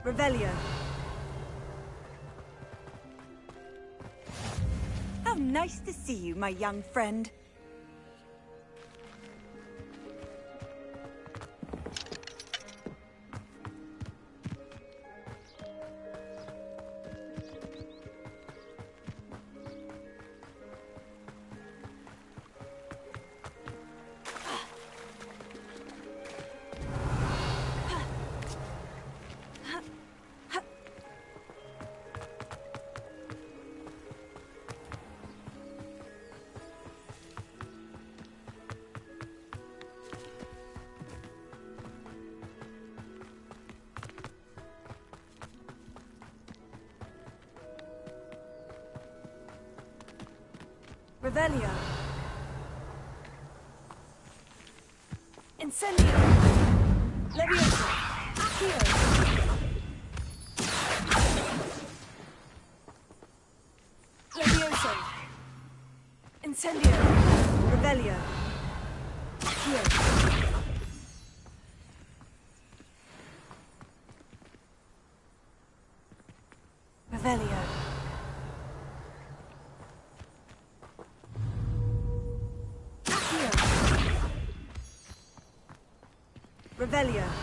Revelio. How nice to see you, my young friend. Revelio. Incendio. Levioso. Accio. Levioso. Incendio. Revelio. Accio. Revelio. Revelio.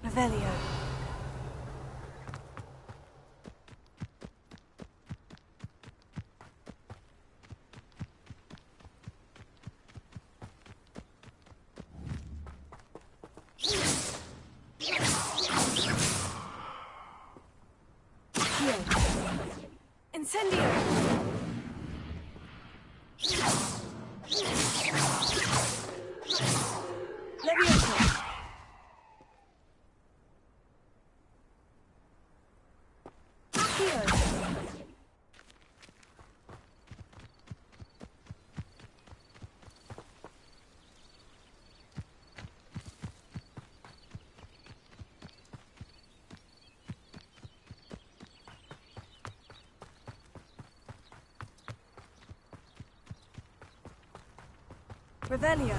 Revelio. Incendio. Levioso. Revelio.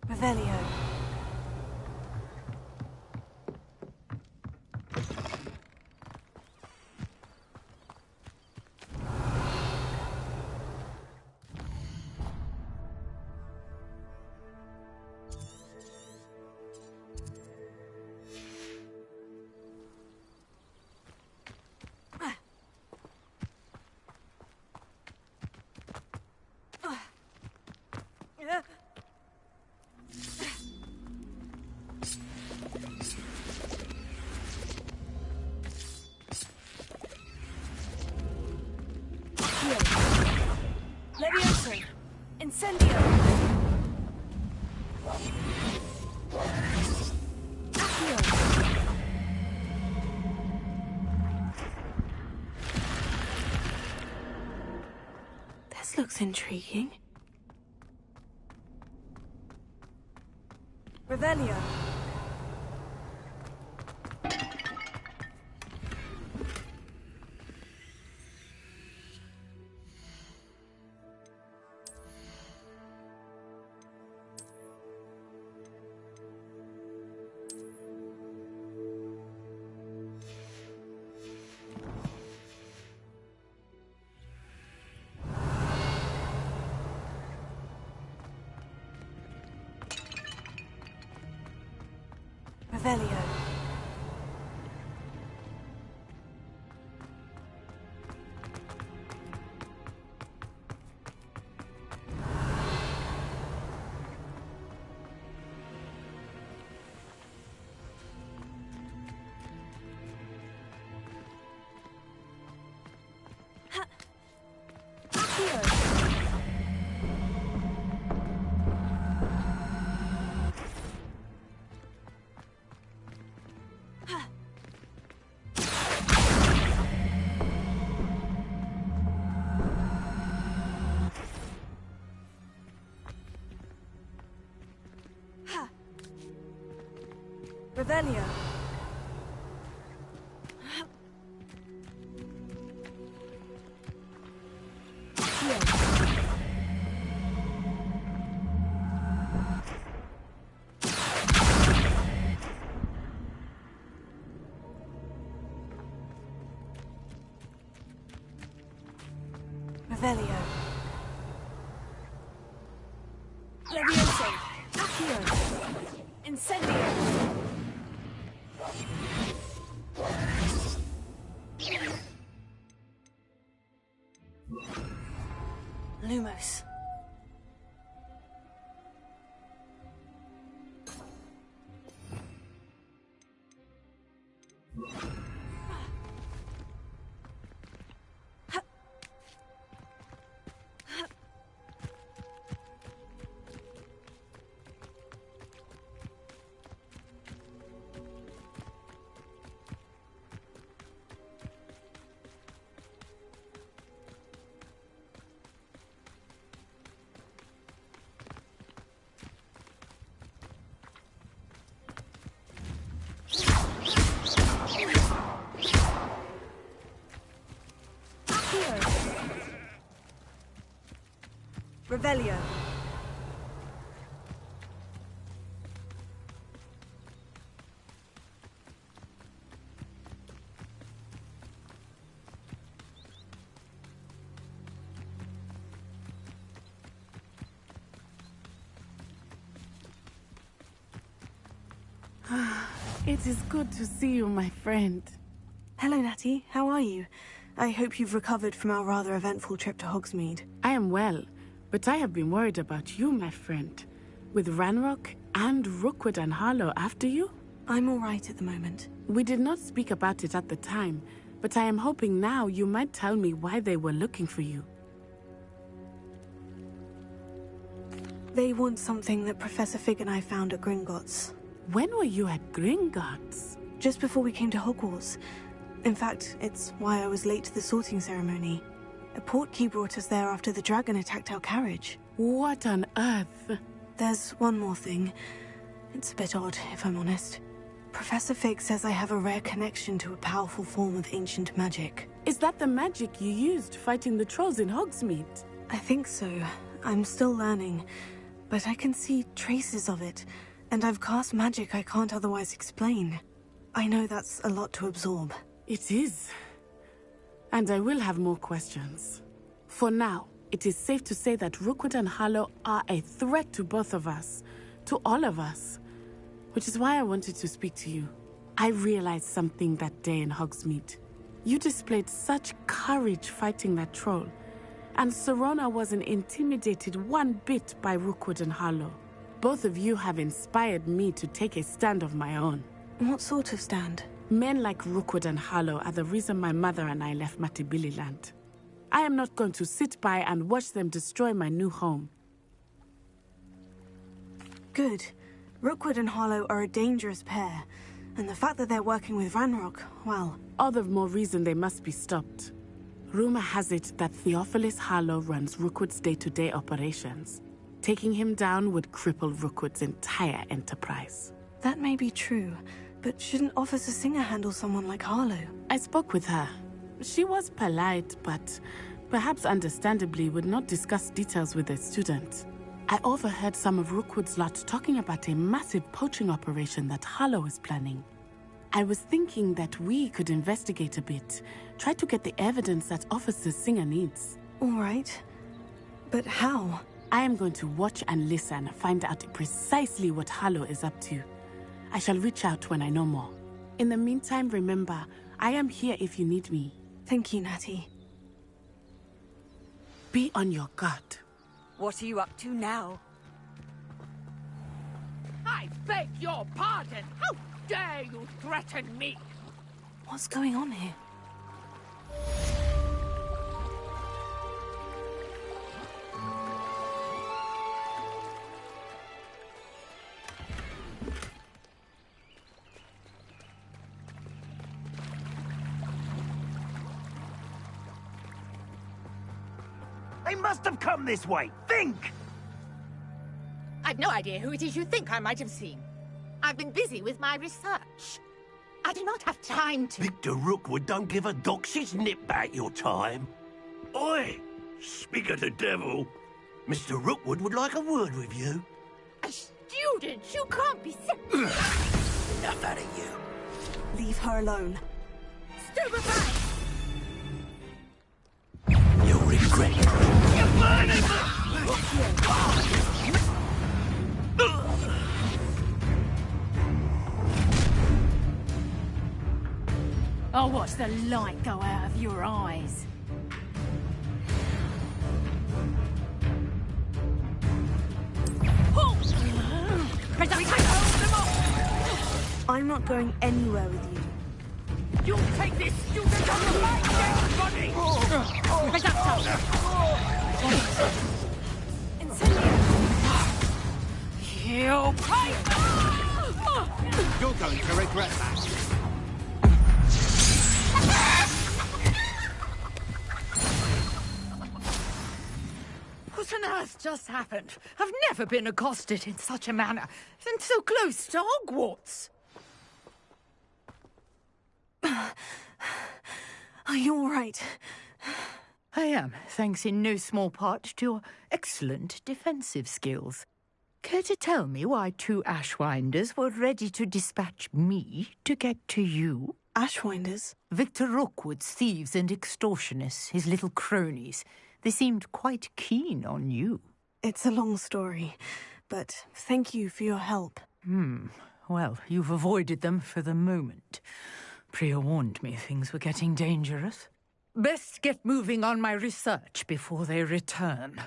Revelio. Levioso. Incendio. Accio. This looks intriguing. Revelio. Revelio. Revelio. Revelio. Levioso. Accio. Incendio. Lumos. Revelio. It is good to see you, my friend. Hello, Natty. How are you? I hope you've recovered from our rather eventful trip to Hogsmeade. I am well, but I have been worried about you, my friend. With Ranrock and Rookwood and Harlow after you? I'm all right at the moment. We did not speak about it at the time, but I am hoping now you might tell me why they were looking for you. They want something that Professor Fig and I found at Gringotts. When were you at Gringotts? Just before we came to Hogwarts. In fact, it's why I was late to the sorting ceremony. A portkey brought us there after the dragon attacked our carriage. What on earth? There's one more thing. It's a bit odd, if I'm honest. Professor Fig says I have a rare connection to a powerful form of ancient magic. Is that the magic you used fighting the trolls in Hogsmeade? I think so. I'm still learning, but I can see traces of it, and I've cast magic I can't otherwise explain. I know that's a lot to absorb. It is. And I will have more questions. For now, it is safe to say that Rookwood and Harlow are a threat to both of us. To all of us. Which is why I wanted to speak to you. I realized something that day in Hogsmeade. You displayed such courage fighting that troll. And Serona wasn't intimidated one bit by Rookwood and Harlow. Both of you have inspired me to take a stand of my own. What sort of stand? Men like Rookwood and Harlow are the reason my mother and I left Matibililand. I am not going to sit by and watch them destroy my new home. Good. Rookwood and Harlow are a dangerous pair, and the fact that they're working with Ranrock, well... All the more reason they must be stopped. Rumor has it that Theophilus Harlow runs Rookwood's day-to-day operations. Taking him down would cripple Rookwood's entire enterprise. That may be true, but shouldn't Officer Singer handle someone like Harlow? I spoke with her. She was polite, but perhaps understandably would not discuss details with a student. I overheard some of Rookwood's lot talking about a massive poaching operation that Harlow is planning. I was thinking that we could investigate a bit, try to get the evidence that Officer Singer needs. All right. But how? I am going to watch and listen, find out precisely what Harlow is up to. I shall reach out when I know more. In the meantime, remember, I am here if you need me. Thank you, Natty. Be on your guard. What are you up to now? I beg your pardon! How dare you threaten me? What's going on here? They must have come this way. Think! I've no idea who it is you think I might have seen. I've been busy with my research. I do not have time to... Victor Rookwood don't give a doxy's nip back your time. Oi! Speak of the devil. Mr. Rookwood would like a word with you. A student? You can't be serious. Enough out of you. Leave her alone. Stupefy! You'll regret it. You murdered me! I'll watch the light go out of your eyes. I'm not going anywhere with you. You'll take this student on the right, dead body! You pay! You're going to regret that. What on earth just happened? I've never been accosted in such a manner, and so close to Hogwarts. Are you all right? I am, thanks in no small part to your excellent defensive skills. Care to tell me why two Ashwinders were ready to dispatch me to get to you? Ashwinders? Victor Rookwood's thieves and extortionists, his little cronies. They seemed quite keen on you. It's a long story, but thank you for your help. Well, you've avoided them for the moment. Priya warned me things were getting dangerous. Best get moving on my research before they return.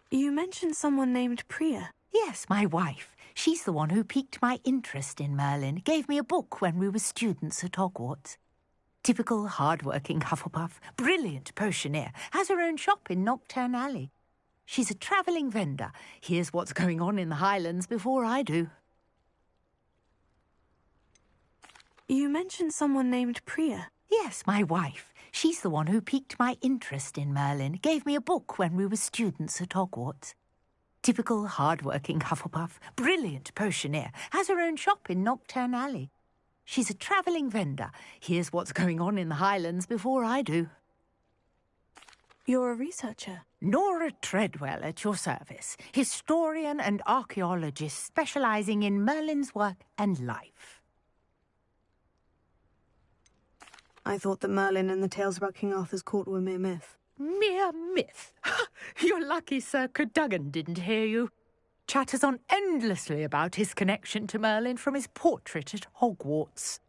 You mentioned someone named Priya. Yes, my wife. She's the one who piqued my interest in Merlin. Gave me a book when we were students at Hogwarts. Typical hard-working Hufflepuff, brilliant potioneer, has her own shop in Knockturn Alley. She's a travelling vendor. Hears what's going on in the Highlands before I do. You mentioned someone named Priya. Yes, my wife. She's the one who piqued my interest in Merlin. Gave me a book when we were students at Hogwarts. Typical hard-working Hufflepuff, brilliant potioneer, has her own shop in Knockturn Alley. She's a travelling vendor. Hears what's going on in the Highlands before I do. You're a researcher? Nora Treadwell at your service. Historian and archaeologist specialising in Merlin's work and life. I thought that Merlin and the tales about King Arthur's court were mere myth. Mere myth? You're lucky Sir Cadogan didn't hear you. Chatters on endlessly about his connection to Merlin from his portrait at Hogwarts.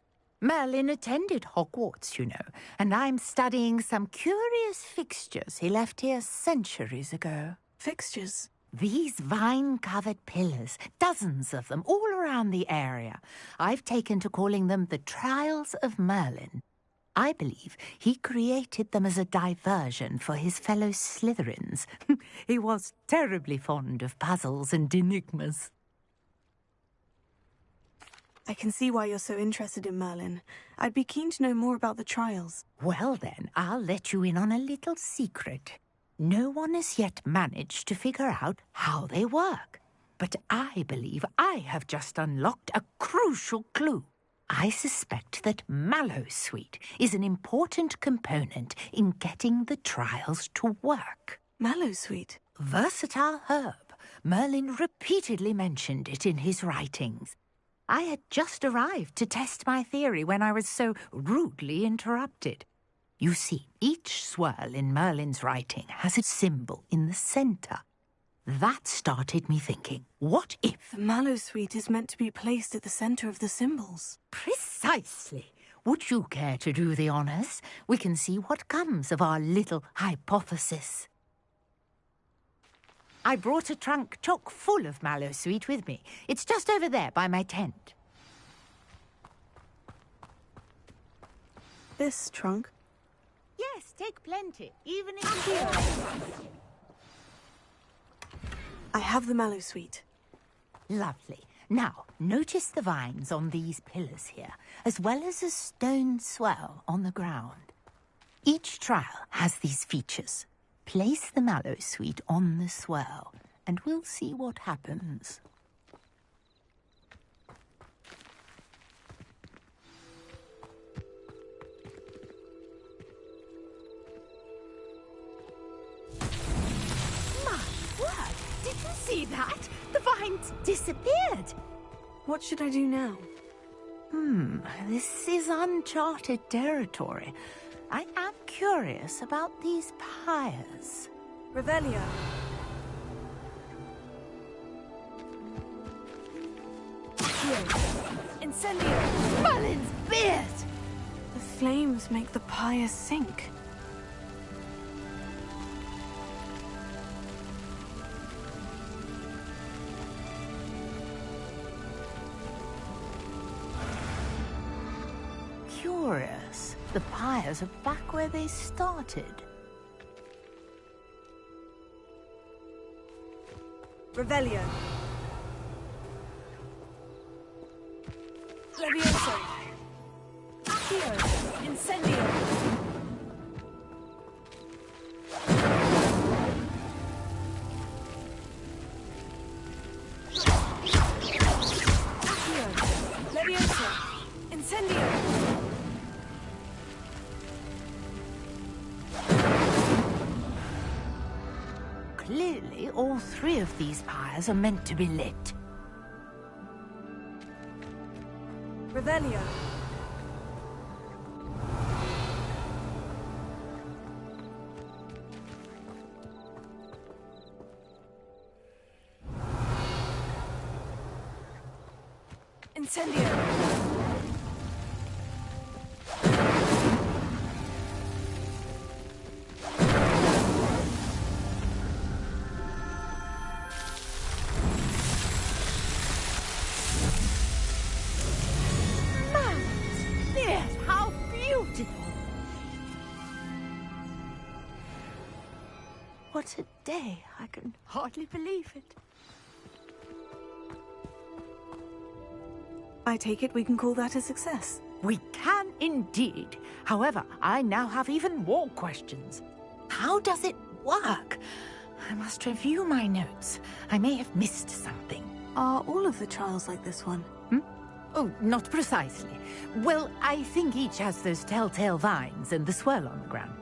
Merlin attended Hogwarts, you know, and I'm studying some curious fixtures he left here centuries ago. Fixtures? These vine-covered pillars, dozens of them, all around the area. I've taken to calling them the Trials of Merlin. I believe he created them as a diversion for his fellow Slytherins. He was terribly fond of puzzles and enigmas. I can see why you're so interested in Merlin. I'd be keen to know more about the trials. Well then, I'll let you in on a little secret. No one has yet managed to figure out how they work. But I believe I have just unlocked a crucial clue. I suspect that Mallowsweet is an important component in getting the trials to work. Mallowsweet? Versatile herb. Merlin repeatedly mentioned it in his writings. I had just arrived to test my theory when I was so rudely interrupted. You see, each swirl in Merlin's writing has a symbol in the centre. That started me thinking, what if... The mallow suite is meant to be placed at the center of the symbols. Precisely. Would you care to do the honors? We can see what comes of our little hypothesis. I brought a trunk chock full of mallow sweet with me. It's just over there by my tent. This trunk? Yes, take plenty, even in here. I have the mallow sweet. Lovely. Now, notice the vines on these pillars here, as well as a stone swell on the ground. Each trial has these features. Place the mallow sweet on the swell, and we'll see what happens. My word! Did you see that? The vines disappeared! What should I do now? This is uncharted territory. I am curious about these pyres. Revelio. Incendio. Merlin's beard! The flames make the pyre sink. Curious. The pyres are back where they started. Revelio. Levioso. Accio. Incendio. Accio. Levioso. Incendio. Clearly, all three of these pyres are meant to be lit. Revelio. Incendio. What a day. I can hardly believe it. I take it we can call that a success. We can indeed. However, I now have even more questions. How does it work? I must review my notes. I may have missed something. Are all of the trials like this one? Oh, not precisely. Well, I think each has those telltale vines and the swirl on the ground.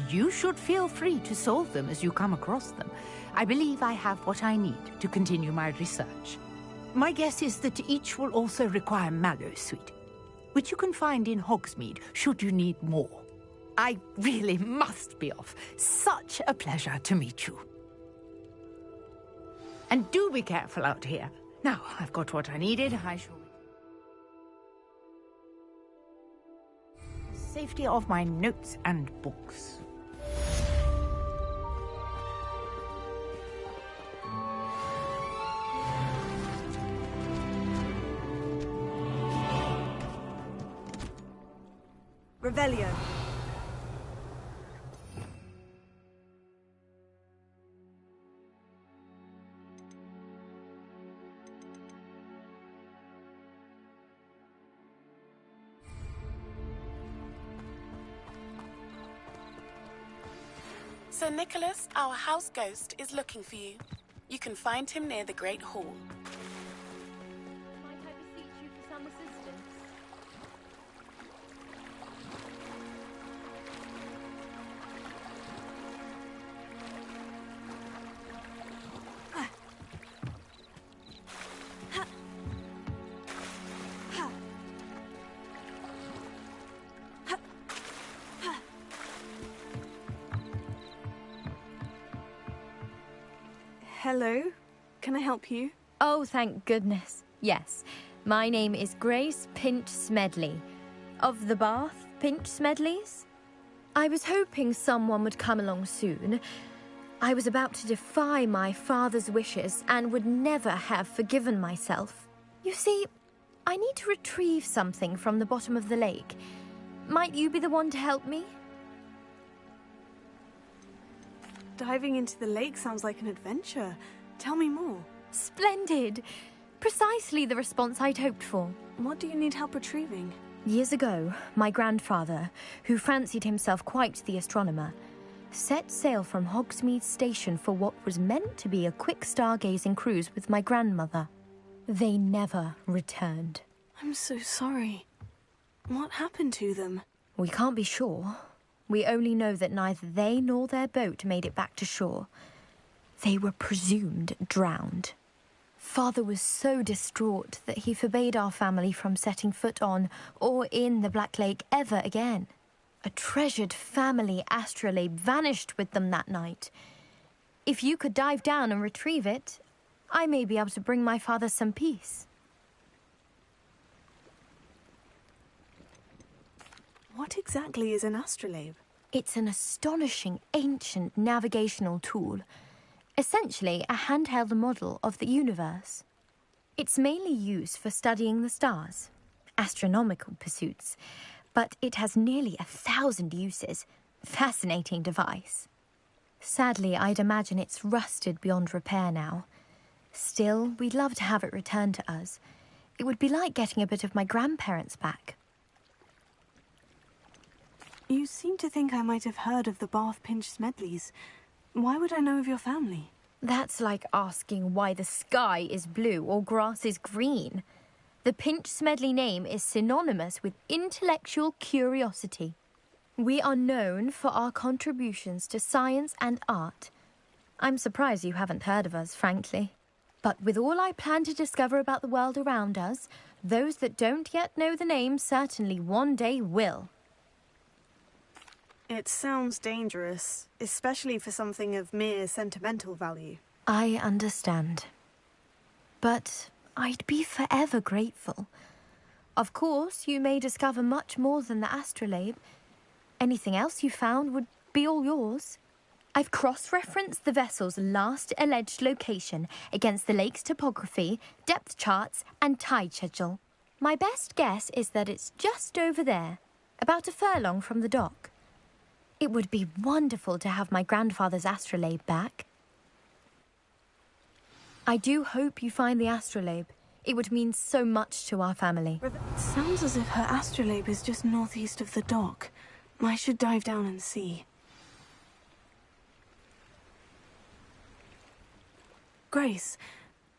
You should feel free to solve them as you come across them. I believe I have what I need to continue my research. My guess is that each will also require mallow sweet, which you can find in Hogsmeade should you need more. I really must be off. Such a pleasure to meet you. And do be careful out here. Now, I've got what I needed. I shall... Safety of my notes and books. Revelio. Sir Nicholas, our house ghost, is looking for you. You can find him near the Great Hall. Might I beseech you for some assistance? Hello. Can I help you? Oh, thank goodness. Yes. My name is Grace Pinch Smedley. Of the Bath Pinch Smedleys? I was hoping someone would come along soon. I was about to defy my father's wishes and would never have forgiven myself. You see, I need to retrieve something from the bottom of the lake. Might you be the one to help me? Diving into the lake sounds like an adventure. Tell me more. Splendid! Precisely the response I'd hoped for. What do you need help retrieving? Years ago, my grandfather, who fancied himself quite the astronomer, set sail from Hogsmeade Station for what was meant to be a quick stargazing cruise with my grandmother. They never returned. I'm so sorry. What happened to them? We can't be sure. We only know that neither they nor their boat made it back to shore. They were presumed drowned. Father was so distraught that he forbade our family from setting foot on or in the Black Lake ever again. A treasured family astrolabe vanished with them that night. If you could dive down and retrieve it, I may be able to bring my father some peace. What exactly is an astrolabe? It's an astonishing ancient navigational tool. Essentially a handheld model of the universe. It's mainly used for studying the stars, astronomical pursuits, but it has nearly 1,000 uses. Fascinating device. Sadly, I'd imagine it's rusted beyond repair now. Still, we'd love to have it returned to us. It would be like getting a bit of my grandparents back. You seem to think I might have heard of the Bath Pinch Smedleys. Why would I know of your family? That's like asking why the sky is blue or grass is green. The Pinch Smedley name is synonymous with intellectual curiosity. We are known for our contributions to science and art. I'm surprised you haven't heard of us, frankly. But with all I plan to discover about the world around us, those that don't yet know the name certainly one day will. It sounds dangerous, especially for something of mere sentimental value. I understand. But I'd be forever grateful. Of course, you may discover much more than the astrolabe. Anything else you found would be all yours. I've cross-referenced the vessel's last alleged location against the lake's topography, depth charts, and tide schedule. My best guess is that it's just over there, about a furlong from the dock. It would be wonderful to have my grandfather's astrolabe back. I do hope you find the astrolabe. It would mean so much to our family. It sounds as if her astrolabe is just northeast of the dock. I should dive down and see. Grace,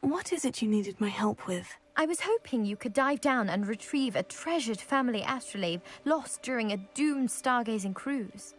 what is it you needed my help with? I was hoping you could dive down and retrieve a treasured family astrolabe lost during a doomed stargazing cruise.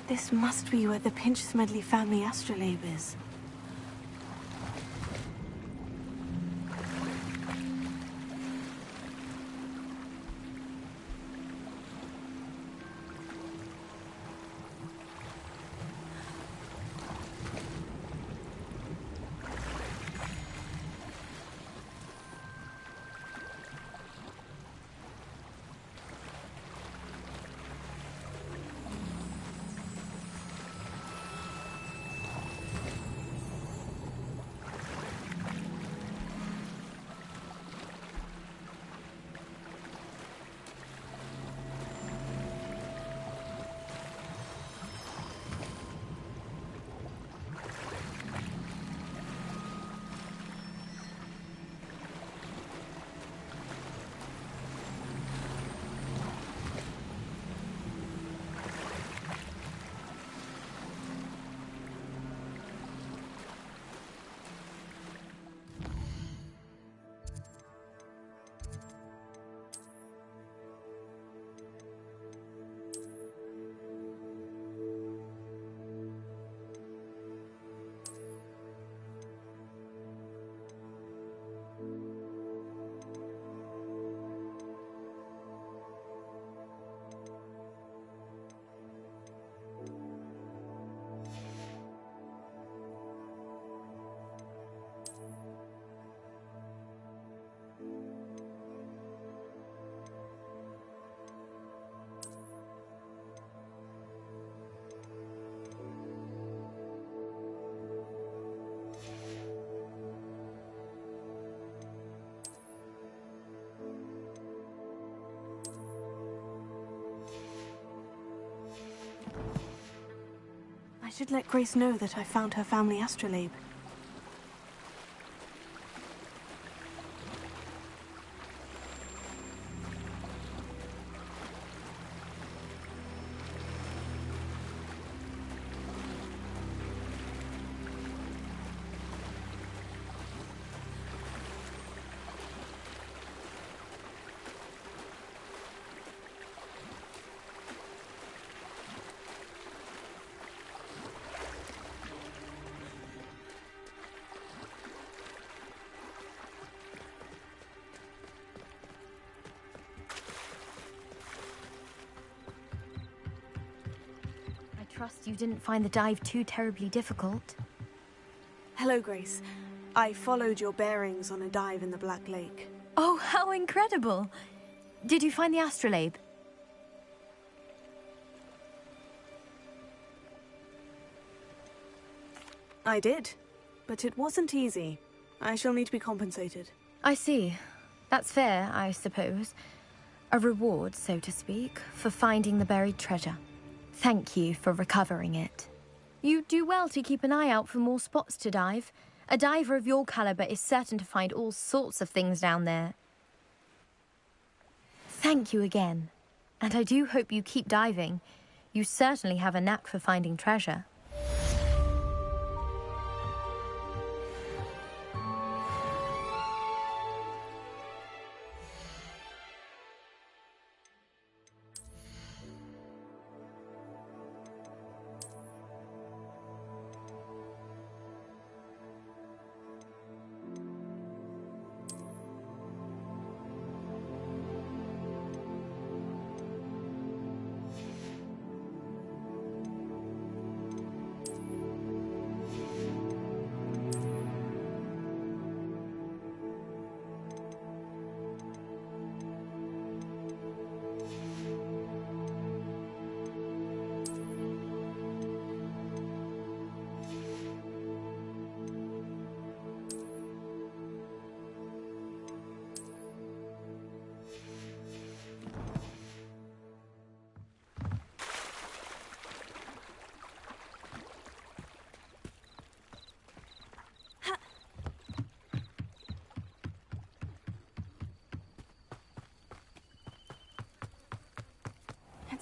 This must be where the Pinch Smedley family astrolabe is. should let Grace know that I found her family astrolabe. Trust you didn't find the dive too terribly difficult. Hello, Grace. I followed your bearings on a dive in the Black Lake. Oh, how incredible! Did you find the astrolabe? I did, but it wasn't easy. I shall need to be compensated. I see. That's fair, I suppose. A reward, so to speak, for finding the buried treasure. Thank you for recovering it. You do well to keep an eye out for more spots to dive. A diver of your caliber is certain to find all sorts of things down there. Thank you again. And I do hope you keep diving. You certainly have a knack for finding treasure.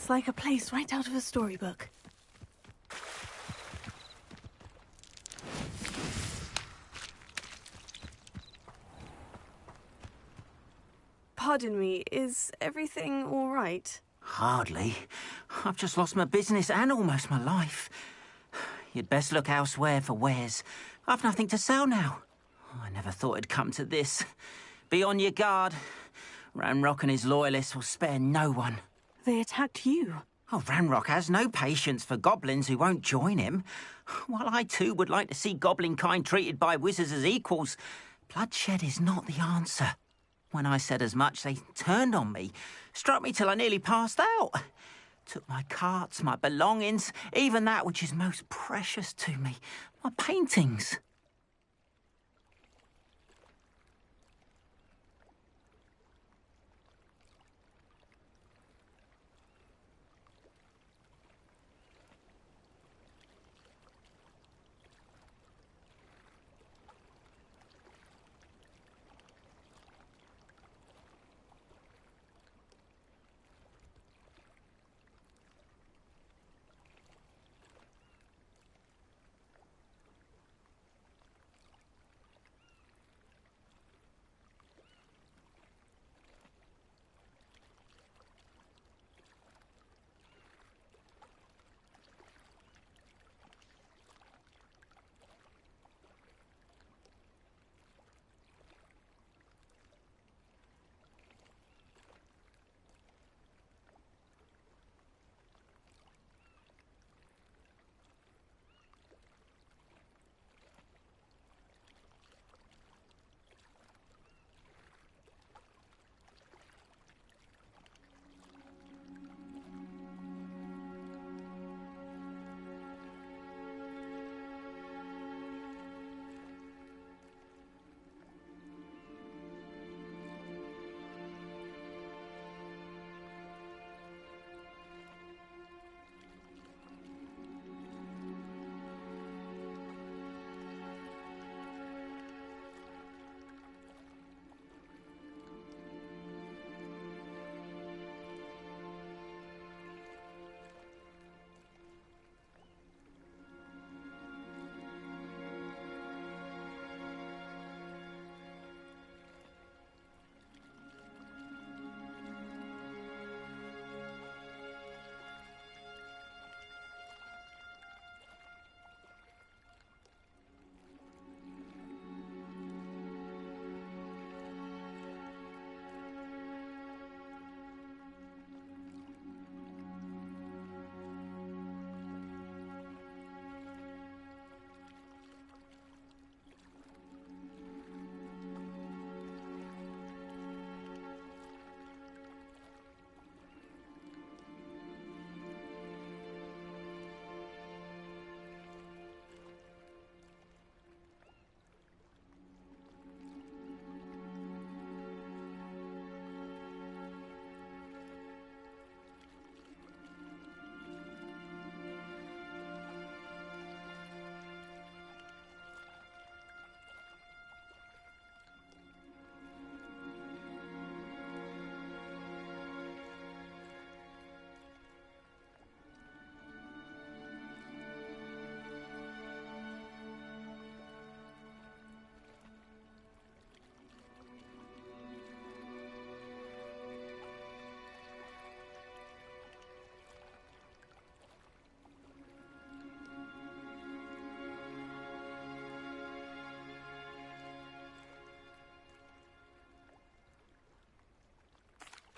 It's like a place right out of a storybook. Pardon me, is everything all right? Hardly. I've just lost my business and almost my life. You'd best look elsewhere for wares. I've nothing to sell now. I never thought it'd come to this. Be on your guard. Ranrock and his loyalists will spare no one. They attacked you. Oh, Ranrock has no patience for goblins who won't join him. While I too would like to see goblin kind treated by wizards as equals, bloodshed is not the answer. When I said as much, they turned on me, struck me till I nearly passed out. Took my carts, my belongings, even that which is most precious to me, my paintings.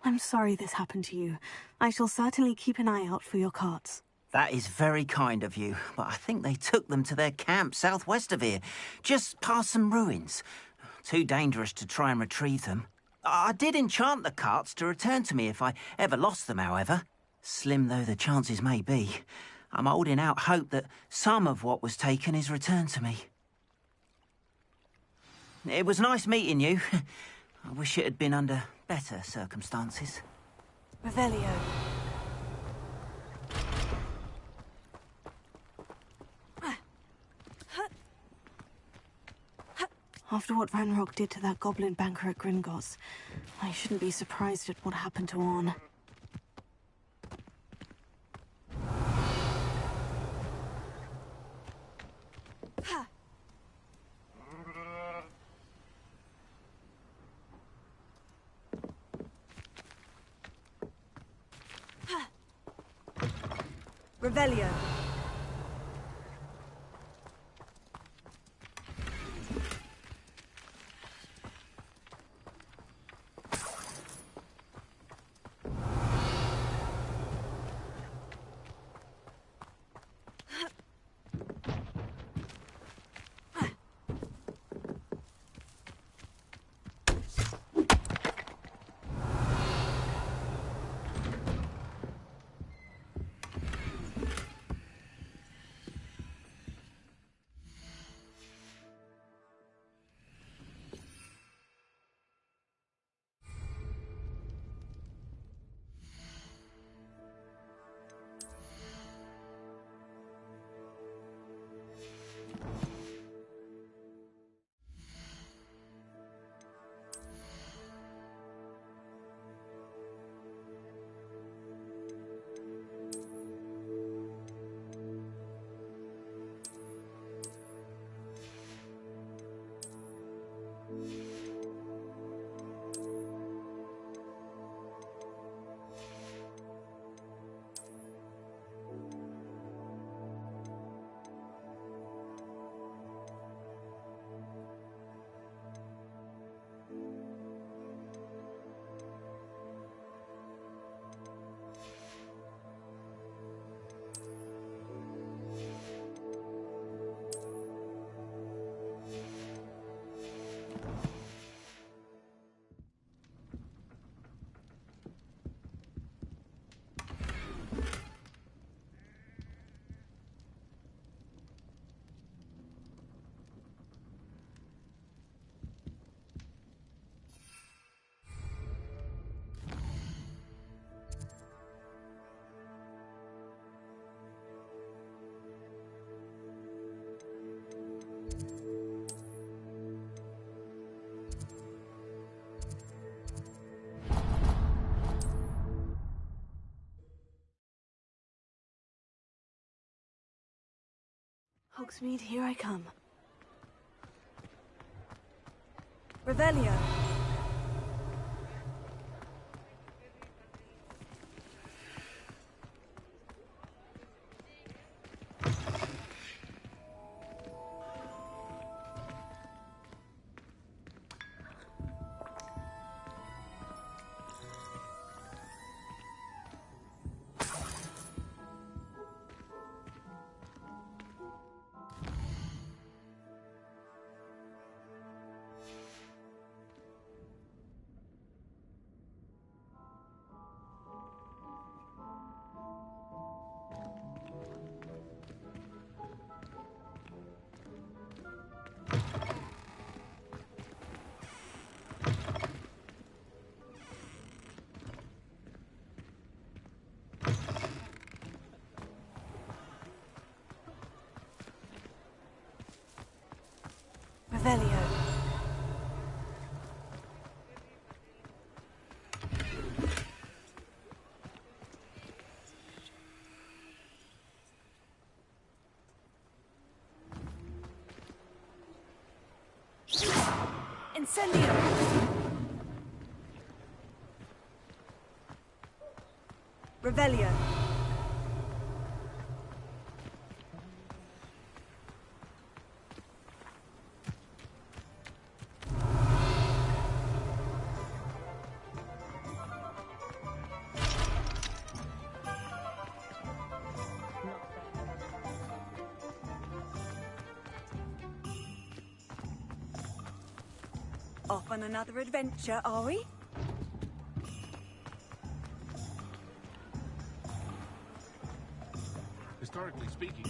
I'm sorry this happened to you. I shall certainly keep an eye out for your carts. That is very kind of you, but I think they took them to their camp southwest of here, just past some ruins. Too dangerous to try and retrieve them. I did enchant the carts to return to me if I ever lost them, however. Slim though the chances may be, I'm holding out hope that some of what was taken is returned to me. It was nice meeting you. I wish it had been under better circumstances. Revelio. After what Ranrock did to that goblin banker at Gringotts, I shouldn't be surprised at what happened to Orn. Revelio. Hogsmeade, here I come. Revelio. Revelio. Incendio. Revelio. Off on another adventure, are we? Historically speaking...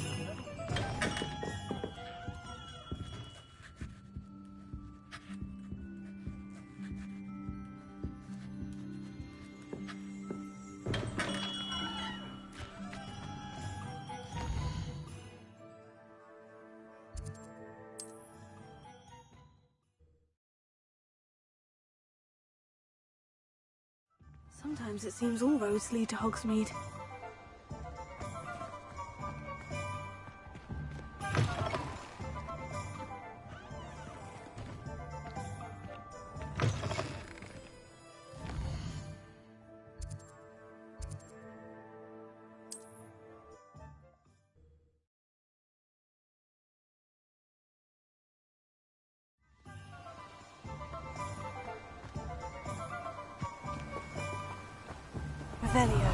Sometimes it seems all roads lead to Hogsmeade. Revelio.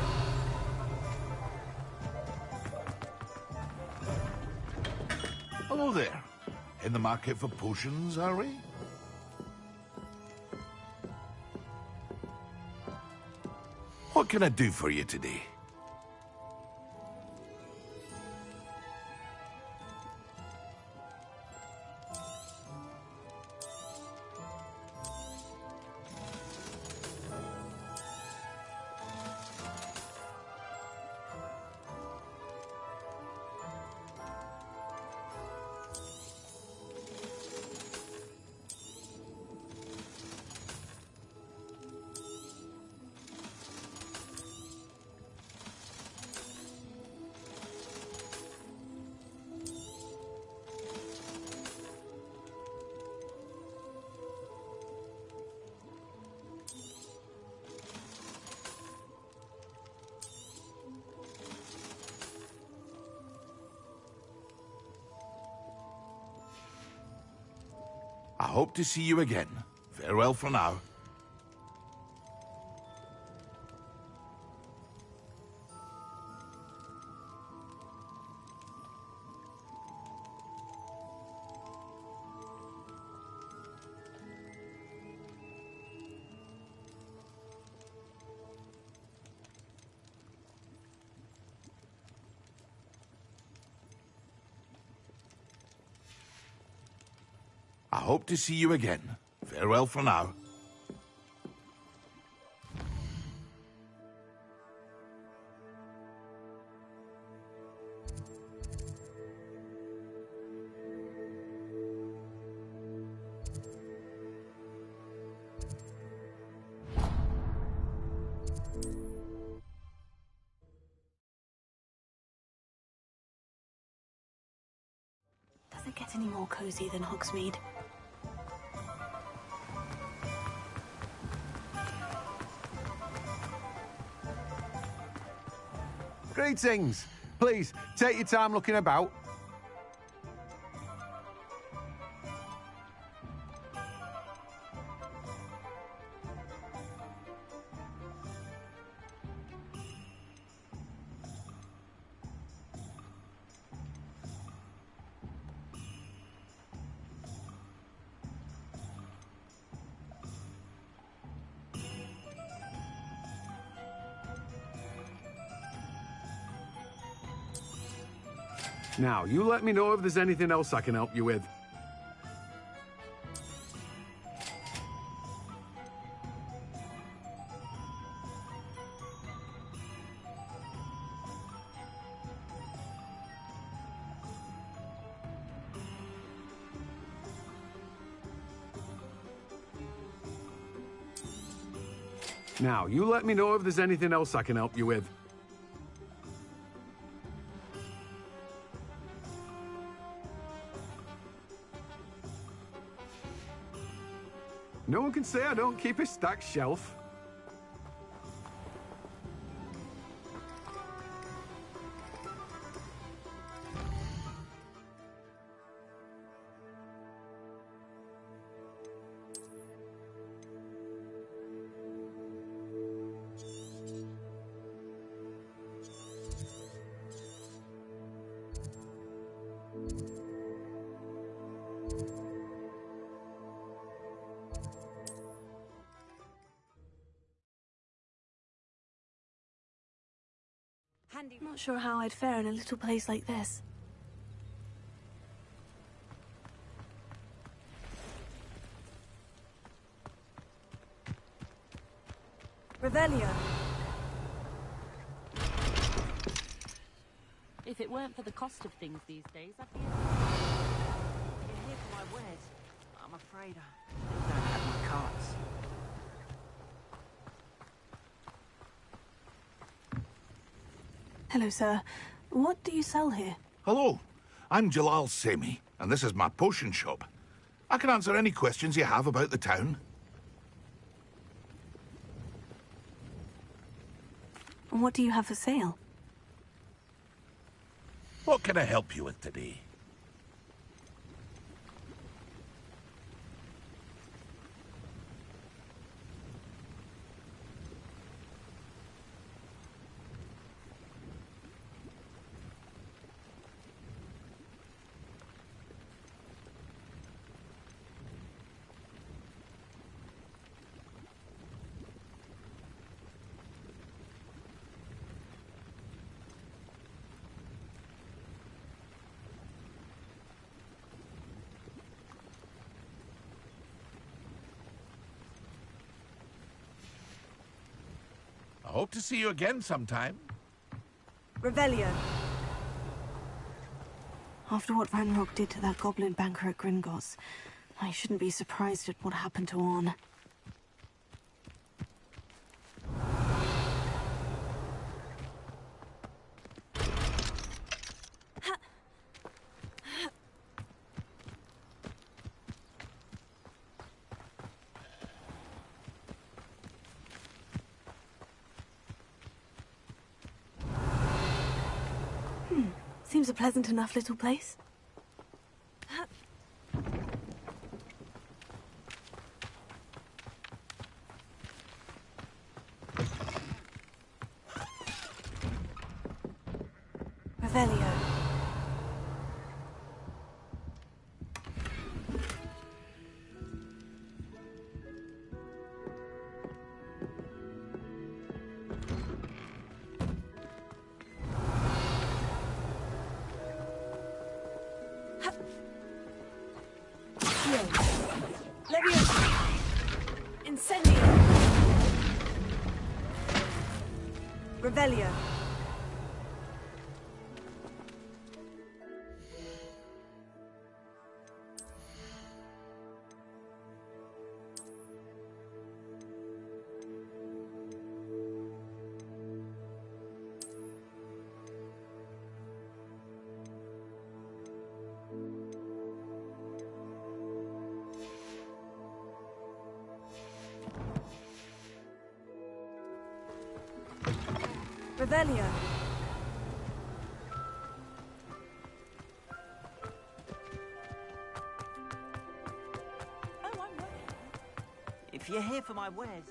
Hello there. In the market for potions, are we? What can I do for you today? I hope to see you again. Farewell for now. I hope to see you again. Farewell for now. Does it get any more cozy than Hogsmeade? Greetings. Please, take your time looking about. Now, you let me know if there's anything else I can help you with. Now, you let me know if there's anything else I can help you with. No one can say I don't keep a stacked shelf. handy. Not sure how I'd fare in a little place like this. Revelio. If it weren't for the cost of things these days, I'd be... You're here for my wares. I'm afraid I still don't have my carts. Hello, sir. What do you sell here? Hello, I'm Jalal Semi, and this is my potion shop. I can answer any questions you have about the town. What do you have for sale? What can I help you with today? I hope to see you again sometime. Revelio. After what Ranrock did to that goblin banker at Gringotts, I shouldn't be surprised at what happened to Orn. Seems a pleasant enough little place. Revelio. Incendio. Revelio. Revelio. If you're here for my wares...